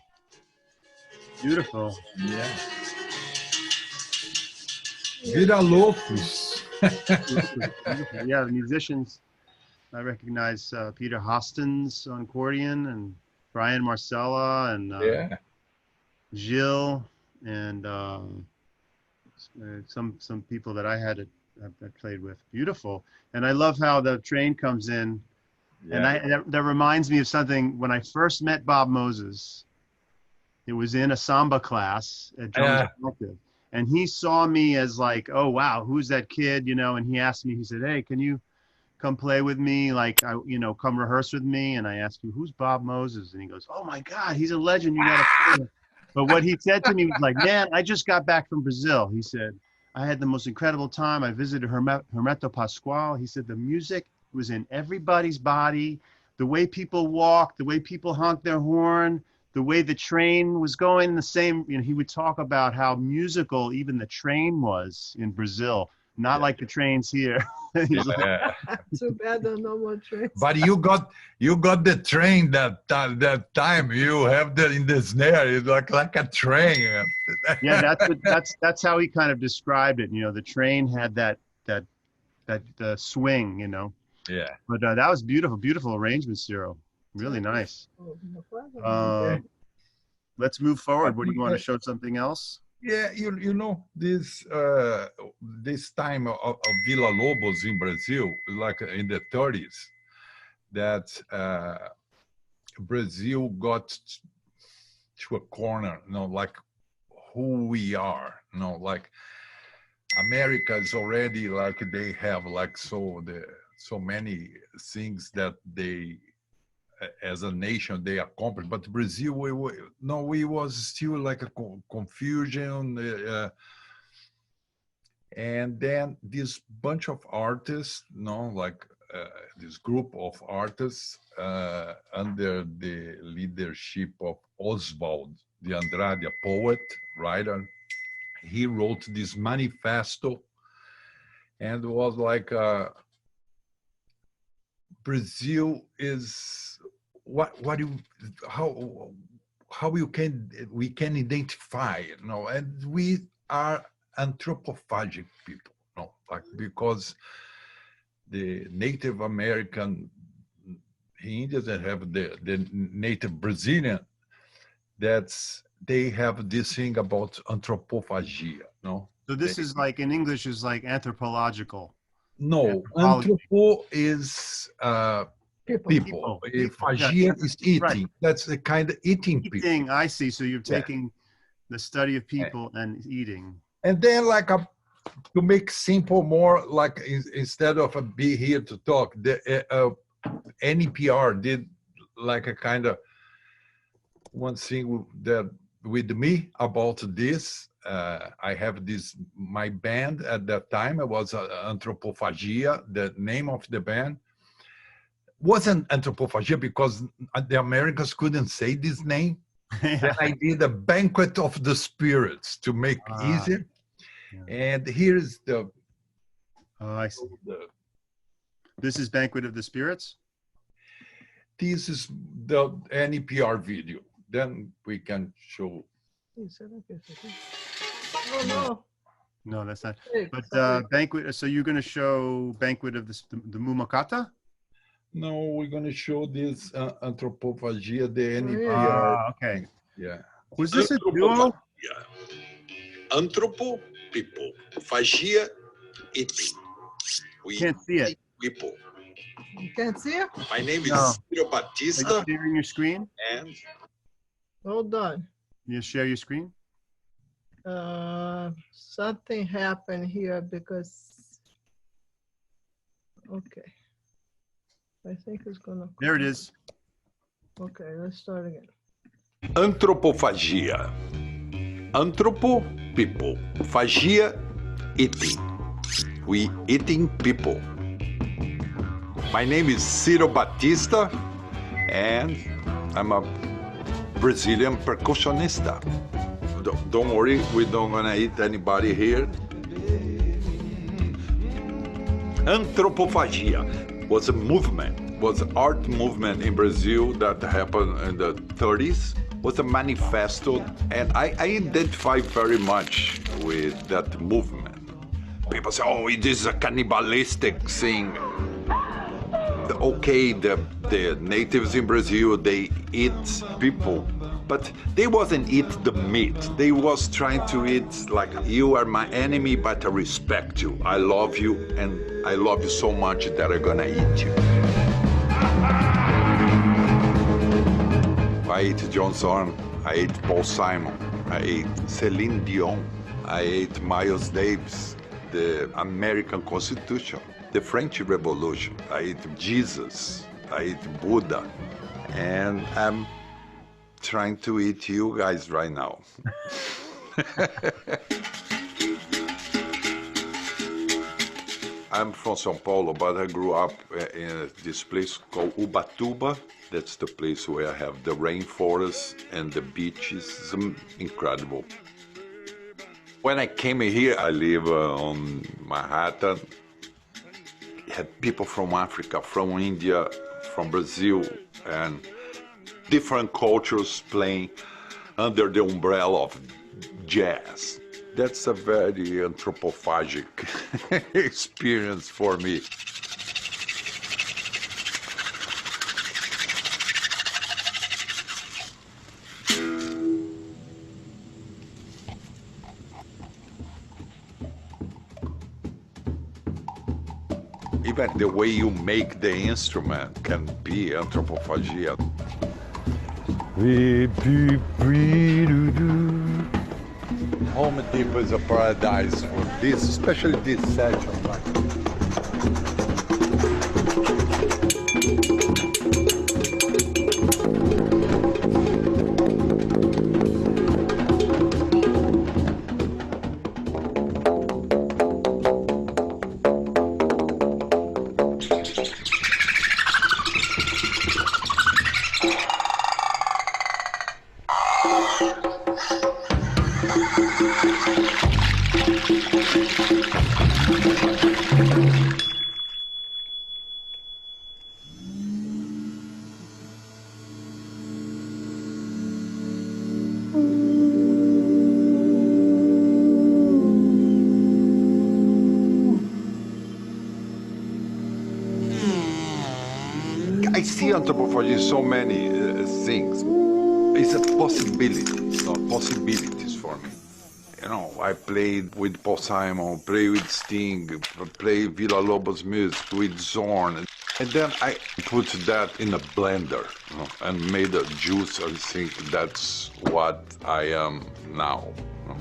Beautiful. Yeah. Vida loucos. Beautiful. Yeah, the musicians. I recognize Peter Hostens on accordion and Brian Marcella and Yeah. Gilles and some people that I had that played with. Beautiful. And I love how the train comes in. And that reminds me of something when I first met Bob Moses. It was in a samba class at Jones Collective. And he saw me as like, oh, wow, who's that kid? You know, and he asked me, he said, hey, can you come play with me? Like, come rehearse with me. And I asked him, who's Bob Moses? And he goes, oh my God, he's a legend. You got to play with. But what he said to me was like, man, I just got back from Brazil. He said, I had the most incredible time. I visited Hermeto Pascoal. He said, the music was in everybody's body, the way people walked, the way people honked their horn, the way the train was going, the same, he would talk about how musical even the train was in Brazil, not like the trains here. Yeah. Too bad there are no more trains. But you got the train that time. You have that in the snare. It's like a train. Yeah, that's how he kind of described it. The train had that swing. Yeah. But that was beautiful arrangement, Cyro. Really nice. Let's move forward. What do you want to show? Something else? Yeah, this time of Villa Lobos in Brazil, like in the 30s, that Brazil got to a corner, like who we are, like America is already like they have like so many things that they as a nation they accomplished, but Brazil we was still like a confusion, and then this bunch of artists, like this group of artists under the leadership of Oswald de Andrade, a poet, writer. He wrote this manifesto, and was like Brazil is how we can identify, and we are anthropophagic people, like because the Native American Indians that have the Native Brazilian, they have this thing about anthropophagia, So this is like in English is like anthropological. No, anthropo is people. Phagia is eating. Right. That's the kind of eating people. Eating, I see. So you're taking the study of people and eating. And then like to make simple more, like instead of be here to talk, the NPR did like a kind of one thing that with me about this. I have my band at that time. It was Anthropophagia. The name of the band wasn't Anthropophagia because the Americans couldn't say this name. Then I did a banquet of the spirits to make easier. Yeah. And here's the, Oh, I see. the This is Banquet of the Spirits? this is the NPR video. Then we can show. Ih, será que é esse aqui? Oh, no. No, that's not. Hey, But sorry. Banquet, so you're going to show Banquet of the Mumakata? No, we're going to show this anthropophagia, the NPR. Ah, okay. Yeah. Was this a duo? Anthropo, people. Phagia, eating. We Can't see it. eat people. You can't see it? My name is No. Ciro Are Batista, you sharing your screen? and Hold on. You share your screen? Something happened here because, okay. I think it's gonna. There it is. Okay, let's start again. anthropophagia. Anthropo, people. Phagia, eating. We eating people. My name is Ciro Batista, and I'm a Brazilian percussionista. Don't worry, we don't gonna eat anybody here. Anthropophagia was a movement, was an art movement in Brazil that happened in the 30s. Was a manifesto, and I identify very much with that movement. People say, oh, it is a cannibalistic thing. Okay, the natives in Brazil, they eat people, but they wasn't eat the meat. They was trying to eat like, you are my enemy, but I respect you. I love you, and I love you so much that I'm gonna eat you. I ate John Zorn, I ate Paul Simon, I ate Celine Dion, I ate Miles Davis, the American Constitution, the French Revolution, I ate Jesus, I ate Buddha, and I'm trying to eat you guys right now. I'm from São Paulo, but I grew up in this place called Ubatuba. That's the place where I have the rainforest and the beaches. It's incredible. When I came here, I live on Manhattan. Had people from Africa, from India, from Brazil, and different cultures playing under the umbrella of jazz. That's a very anthropophagic experience for me. Even the way you make the instrument can be anthropophagia. Home Depot is a paradise for this, especially this section. I see anthropophagy in so many things. It's a possibility, possibilities for me. You know, I played with Paul Simon, played with Sting, played Villa-Lobos music with Zorn. And then I put that in a blender, you know, and made a juice. I think that's what I am now. You know.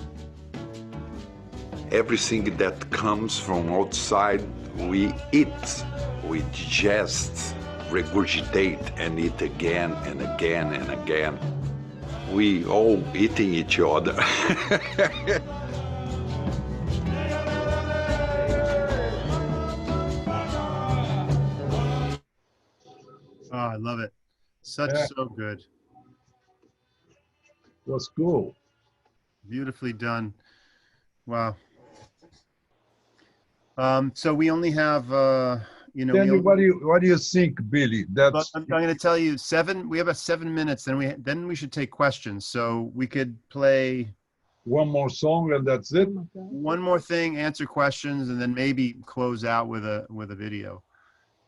Everything that comes from outside, we eat, we digest, regurgitate, and eat again and again and again. We all eating each other. Oh, I love it. So good. was cool. Beautifully done. Wow. So we only have, you know, Tell we me, only, what do you think, Billy? but That's I'm going to tell you we have about 7 minutes, then we should take questions. So we could play one more song and that's it. one more thing, answer questions, and then maybe close out with a video.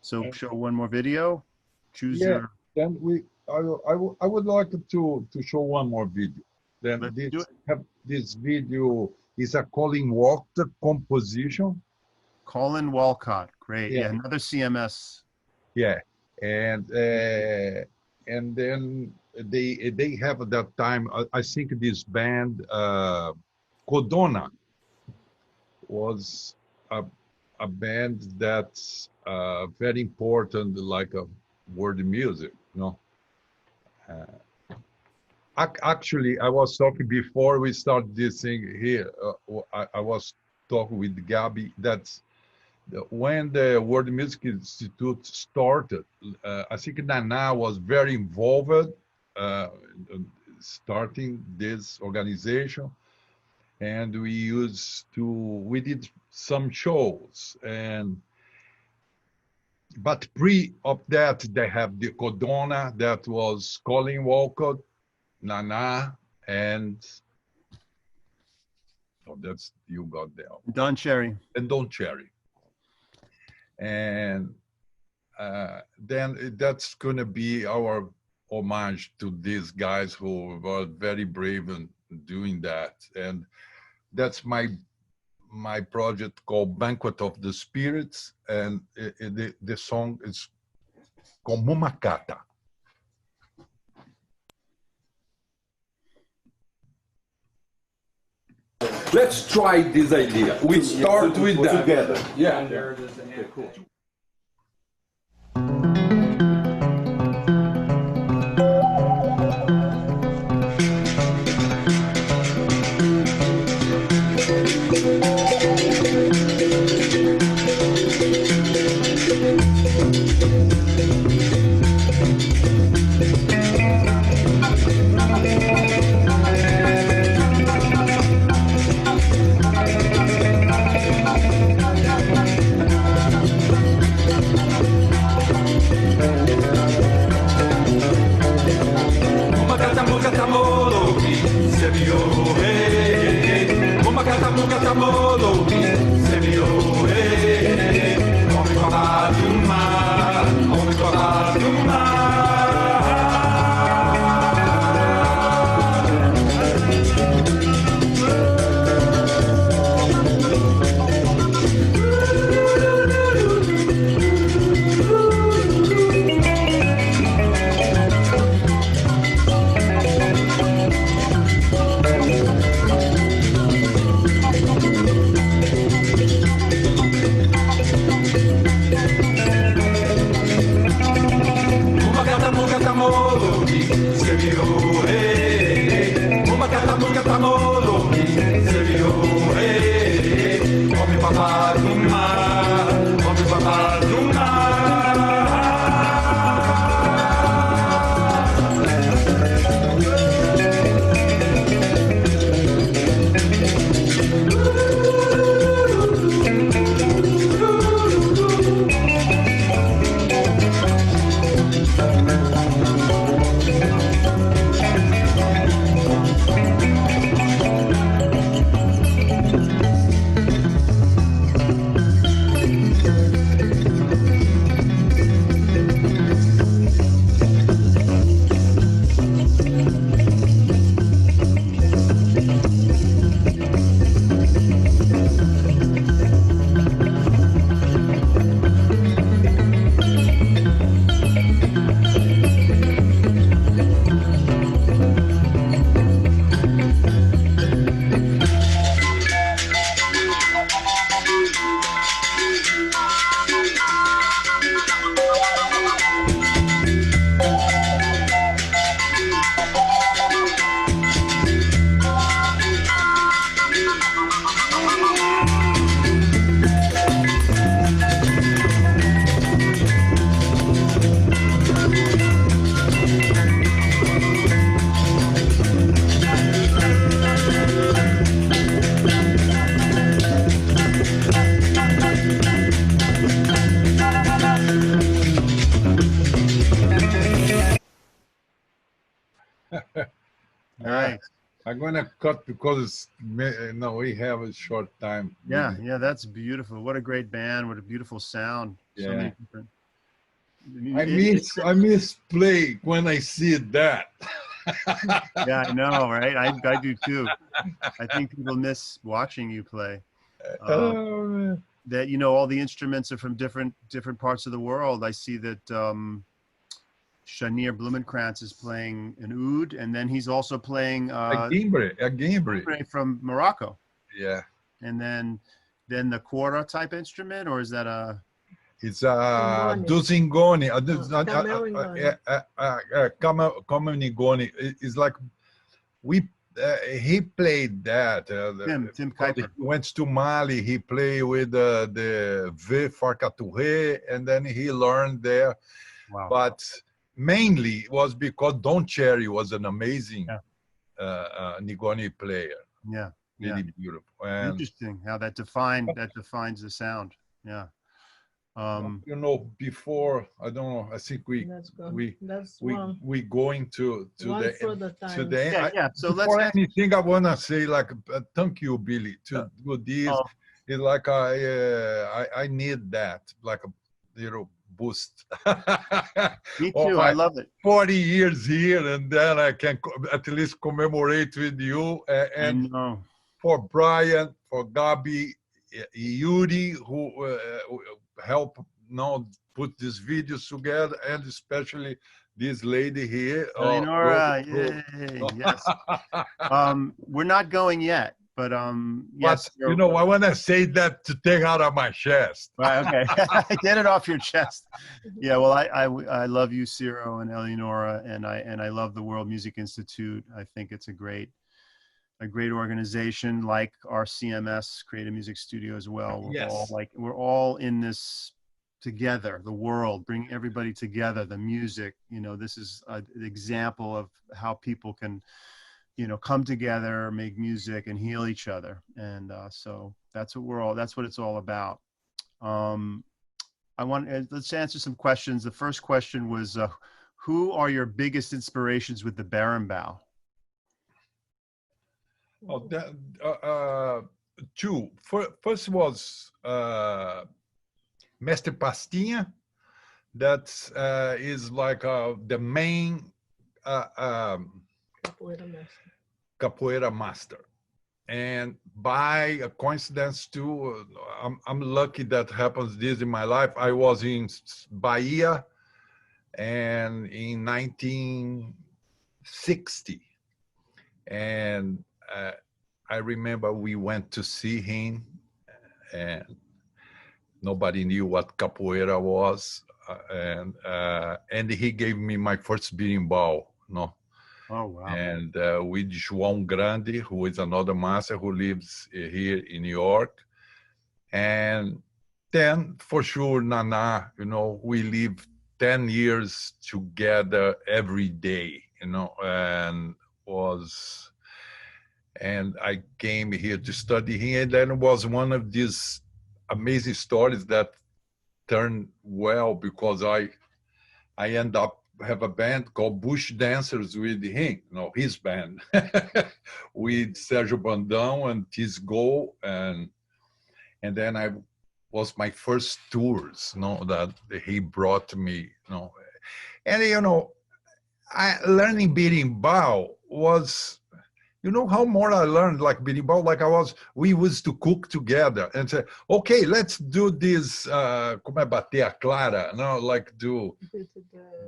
So show one more video. Choose Yeah. your. Then I would like to show one more video. Then Let's do it. This video is a Colin Walker composition. Colin Walcott, great. Yeah. Yeah, another CMS. Yeah, and then they have at that time. I think this band Codona was a band that's very important, like a world music, you know. Actually, I was talking before we start this thing here. I was talking with Gabby. That's when the World Music Institute started. I think Nana was very involved starting this organization, and we did some shows, but pre of that they have the Codona, that was Colin Walcott, Nana, and that's you got there. Don Cherry. And Don Cherry. And then that's going to be our homage to these guys who were very brave in doing that. And that's my project called Banquet of the Spirits, and the song is Como Macata. Let's try this idea. We start with that. Together. Yeah. Okay, cool. I'm gonna cut because it's no, we have a short time. Yeah, yeah, that's beautiful. What a great band. What a beautiful sound. So Yeah. many different. I miss play when I see that. Yeah, I know, right? I do too. I think people miss watching you play. Oh, man. That all the instruments are from different parts of the world. I see that Shanir Blumenkrantz is playing an oud, and then he's also playing A gimbre. from Morocco. Yeah. And then the quarter type instrument, or is that a? It's a Duzingoni, Camerigoni. It's like he played that. Tim Kuiper. He went to Mali. He played with the V Farcatouré, and then he learned there. Wow. But mainly it was because Don Cherry was an amazing Nigoni player. Yeah. Really beautiful. And interesting how that defines the sound. Yeah. Before I don't know. I think we going to the yeah. So before anything, I wanna say like thank you, Billy, to do this. It's like I need that, like a little boost. Me too. I love it. 40 years here, and then I can at least commemorate with you and for Brian, for Gabi, Yuri, who help put these videos together, and especially this lady here. Eleonora, yes. We're not going yet, but yes. But, I want to say that to take out of my chest. Right, okay. Get it off your chest. Yeah, well, I love you, Cyro and Eleonora, and I love the World Music Institute. I think it's a great organization, like our CMS, Creative Music Studio, as well. We're all in this together, the world, bring everybody together, the music. This is an example of how people can come together, make music, and heal each other. And so that's what it's all about. Let's answer some questions. The first question was, who are your biggest inspirations with the berimbau? Two. First was Mestre Pastinha. That is like the main capoeira master. And by a coincidence too, I'm lucky that happens this in my life. I was in Bahia, and in 1960, and I remember we went to see him, and nobody knew what capoeira was, and he gave me my first berimbau. Oh, wow. And with João Grande, who is another master who lives here in New York. And then, for sure, Nana, we lived 10 years together every day, and I came here to study here. And then it was one of these amazing stories that turned well, because I end up have a band called Bush Dancers with him, his band, with Sérgio Bandão and Tisgo, and then I was my first tours, that he brought me, and learning berimbau was, how more I learned like berimbau, we used to cook together and say, okay, let's do this, como é bater a clara, do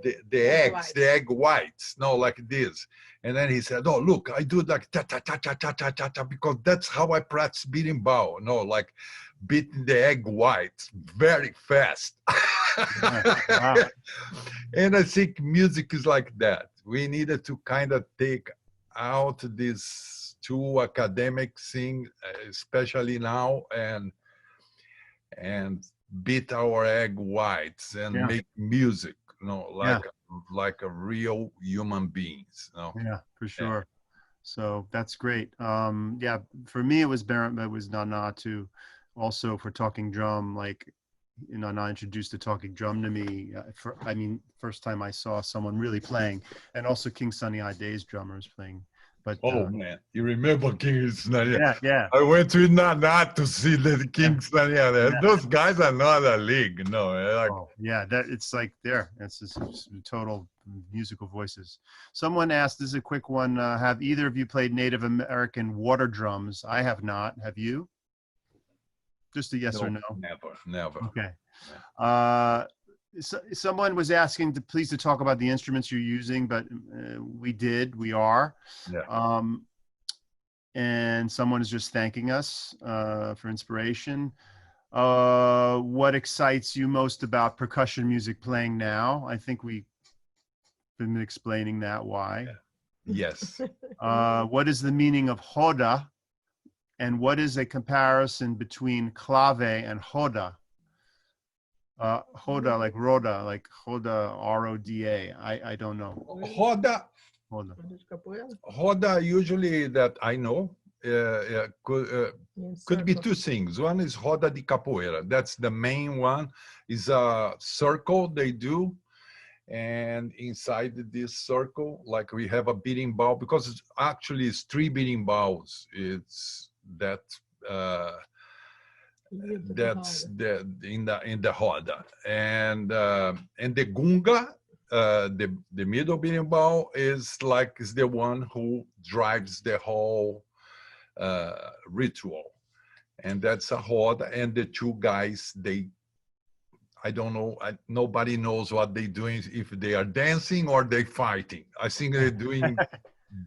the eggs, the egg whites, like this. And then he said, oh, look, I do like ta-ta-ta-ta-ta-ta-ta, because that's how I practice berimbau, like beating the egg whites very fast. Wow. And I think music is like that. We needed to kind of take out this too academic thing, especially now, and beat our egg whites and make music, like a real human beings. Yeah, for sure. So that's great. Yeah, for me it was Nana too. Also, for talking drum, Nana introduced the talking drum to me. First time I saw someone really playing, and also King Sunny Ade's drummers playing. But Oh man, you remember King Snania? yeah, yeah. I went to Nana to see the King Snania. Yeah. Those guys are not a league, no. Like, Oh, yeah, that it's like there. It's just total musical voices. Someone asked, this is a quick one. Have either of you played Native American water drums? I have not. Have you? Just a yes or no. Never. Okay. Someone was asking to please to talk about the instruments you're using, but we are. Yeah. And someone is just thanking us for inspiration. What excites you most about percussion music playing now? I think we've been explaining that why. Yes. What is the meaning of roda? And what is a comparison between clave and roda? Roda, like roda, R-O-D-A. I don't know. Roda De capoeira? Roda usually that I know could be two things. One is Roda de Capoeira. That's the main one. Is a circle they do, and inside this circle, like we have a beating ball, because it's actually it's 3 beating balls. It's that that's the in the Roda, and the gunga. The middle beating ball is the one who drives the whole ritual, and that's a roda. And the two guys, I don't know, nobody knows what they're doing, if they are dancing or they fighting. I think they're doing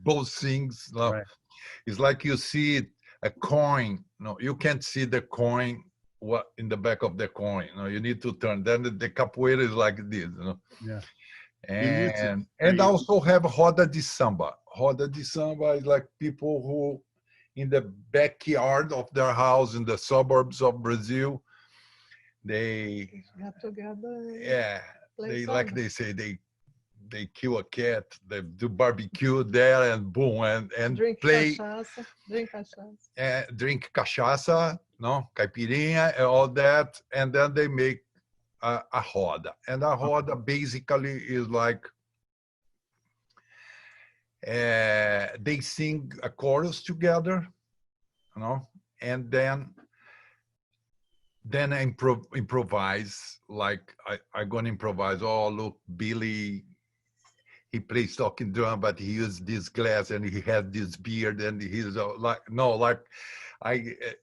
both things. Right. It's like you see a coin. No, you can't see the coin. What in the back of the coin? No, you need to turn. Then the capoeira is like this. Yeah. And also have roda de samba. Roda de samba is like people who in the backyard of their house in the suburbs of Brazil, they Get together. they like they say they kill a cat, they do barbecue there, and boom, and Drink play cachaça. Drink cachaça. drink cachaça, no, caipirinha, and all that, and then they make a roda. And a roda basically is like they sing a chorus together, you know, and then improvise. Like I'm gonna improvise. Oh, look, Billy, he plays talking drum, but he used this glass and he has this beard, and he's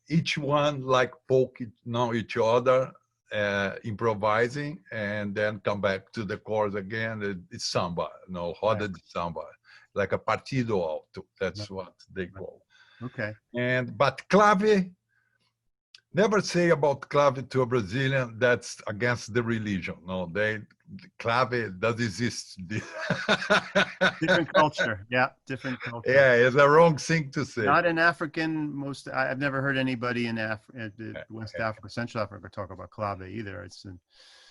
each one like poke each other, improvising, and then come back to the chorus again. It's samba, roda de samba, like a partido alto. That's what they call. Okay. But clave, never say about clave to a Brazilian that's against the religion. No, clave does exist. Different culture. Yeah, different culture. Yeah, it's a wrong thing to say. Not in African. I've never heard anybody in West Africa, Central Africa talk about clave either.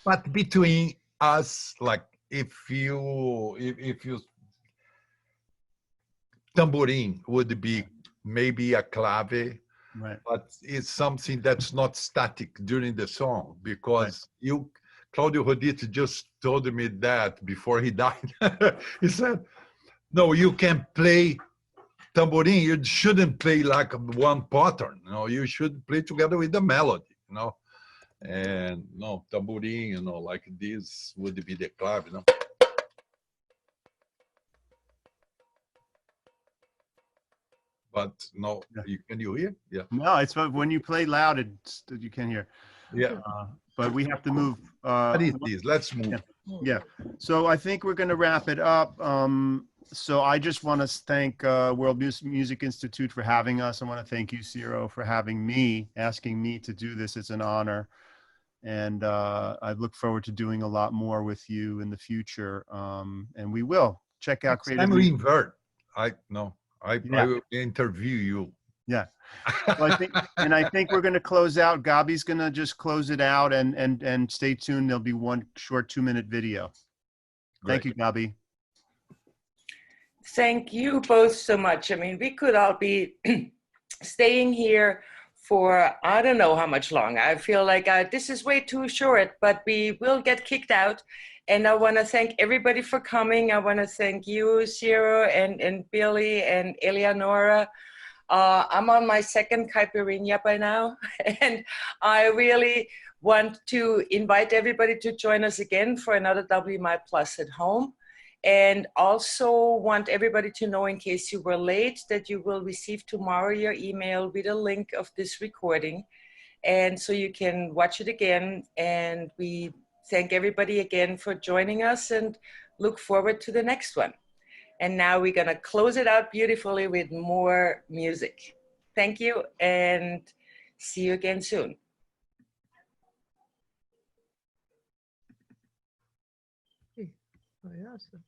But between us, like if you tambourine would be maybe a clave. Right. But it's something that's not static during the song, because Claudio Roditi just told me that before he died. He said, no, you can play tambourine. You shouldn't play like one pattern. You should play together with the melody, And tambourine, like this would be the clave, But no, can you hear? Yeah. No, it's when you play loud, you can hear. Yeah. But we have to move. What is this? Let's move. Yeah. So I think we're going to wrap it up. So I just want to thank World Music Institute for having us. I want to thank you, Cyro, for asking me to do this. It's an honor. And I look forward to doing a lot more with you in the future. And we will check out Creative. I'm reinvert. I will interview you. Yeah. Well, I think we're going to close out. Gabi's going to just close it out, and stay tuned. There'll be one short 2-minute video. Thank you, Gabi. Thank you both so much. I mean, we could all be staying here for I don't know how much long. I feel like this is way too short, but we will get kicked out And I want to thank everybody for coming. I want to thank you, Cyro and Billy and Eleonora. I'm on my second caipirinha by now, and I really want to invite everybody to join us again for another WMI Plus at home. And also want everybody to know, in case you were late, that you will receive tomorrow your email with a link of this recording. And so you can watch it again. And we thank everybody again for joining us and look forward to the next one. And now we're gonna close it out beautifully with more music. Thank you and see you again soon. Oh, yeah, so.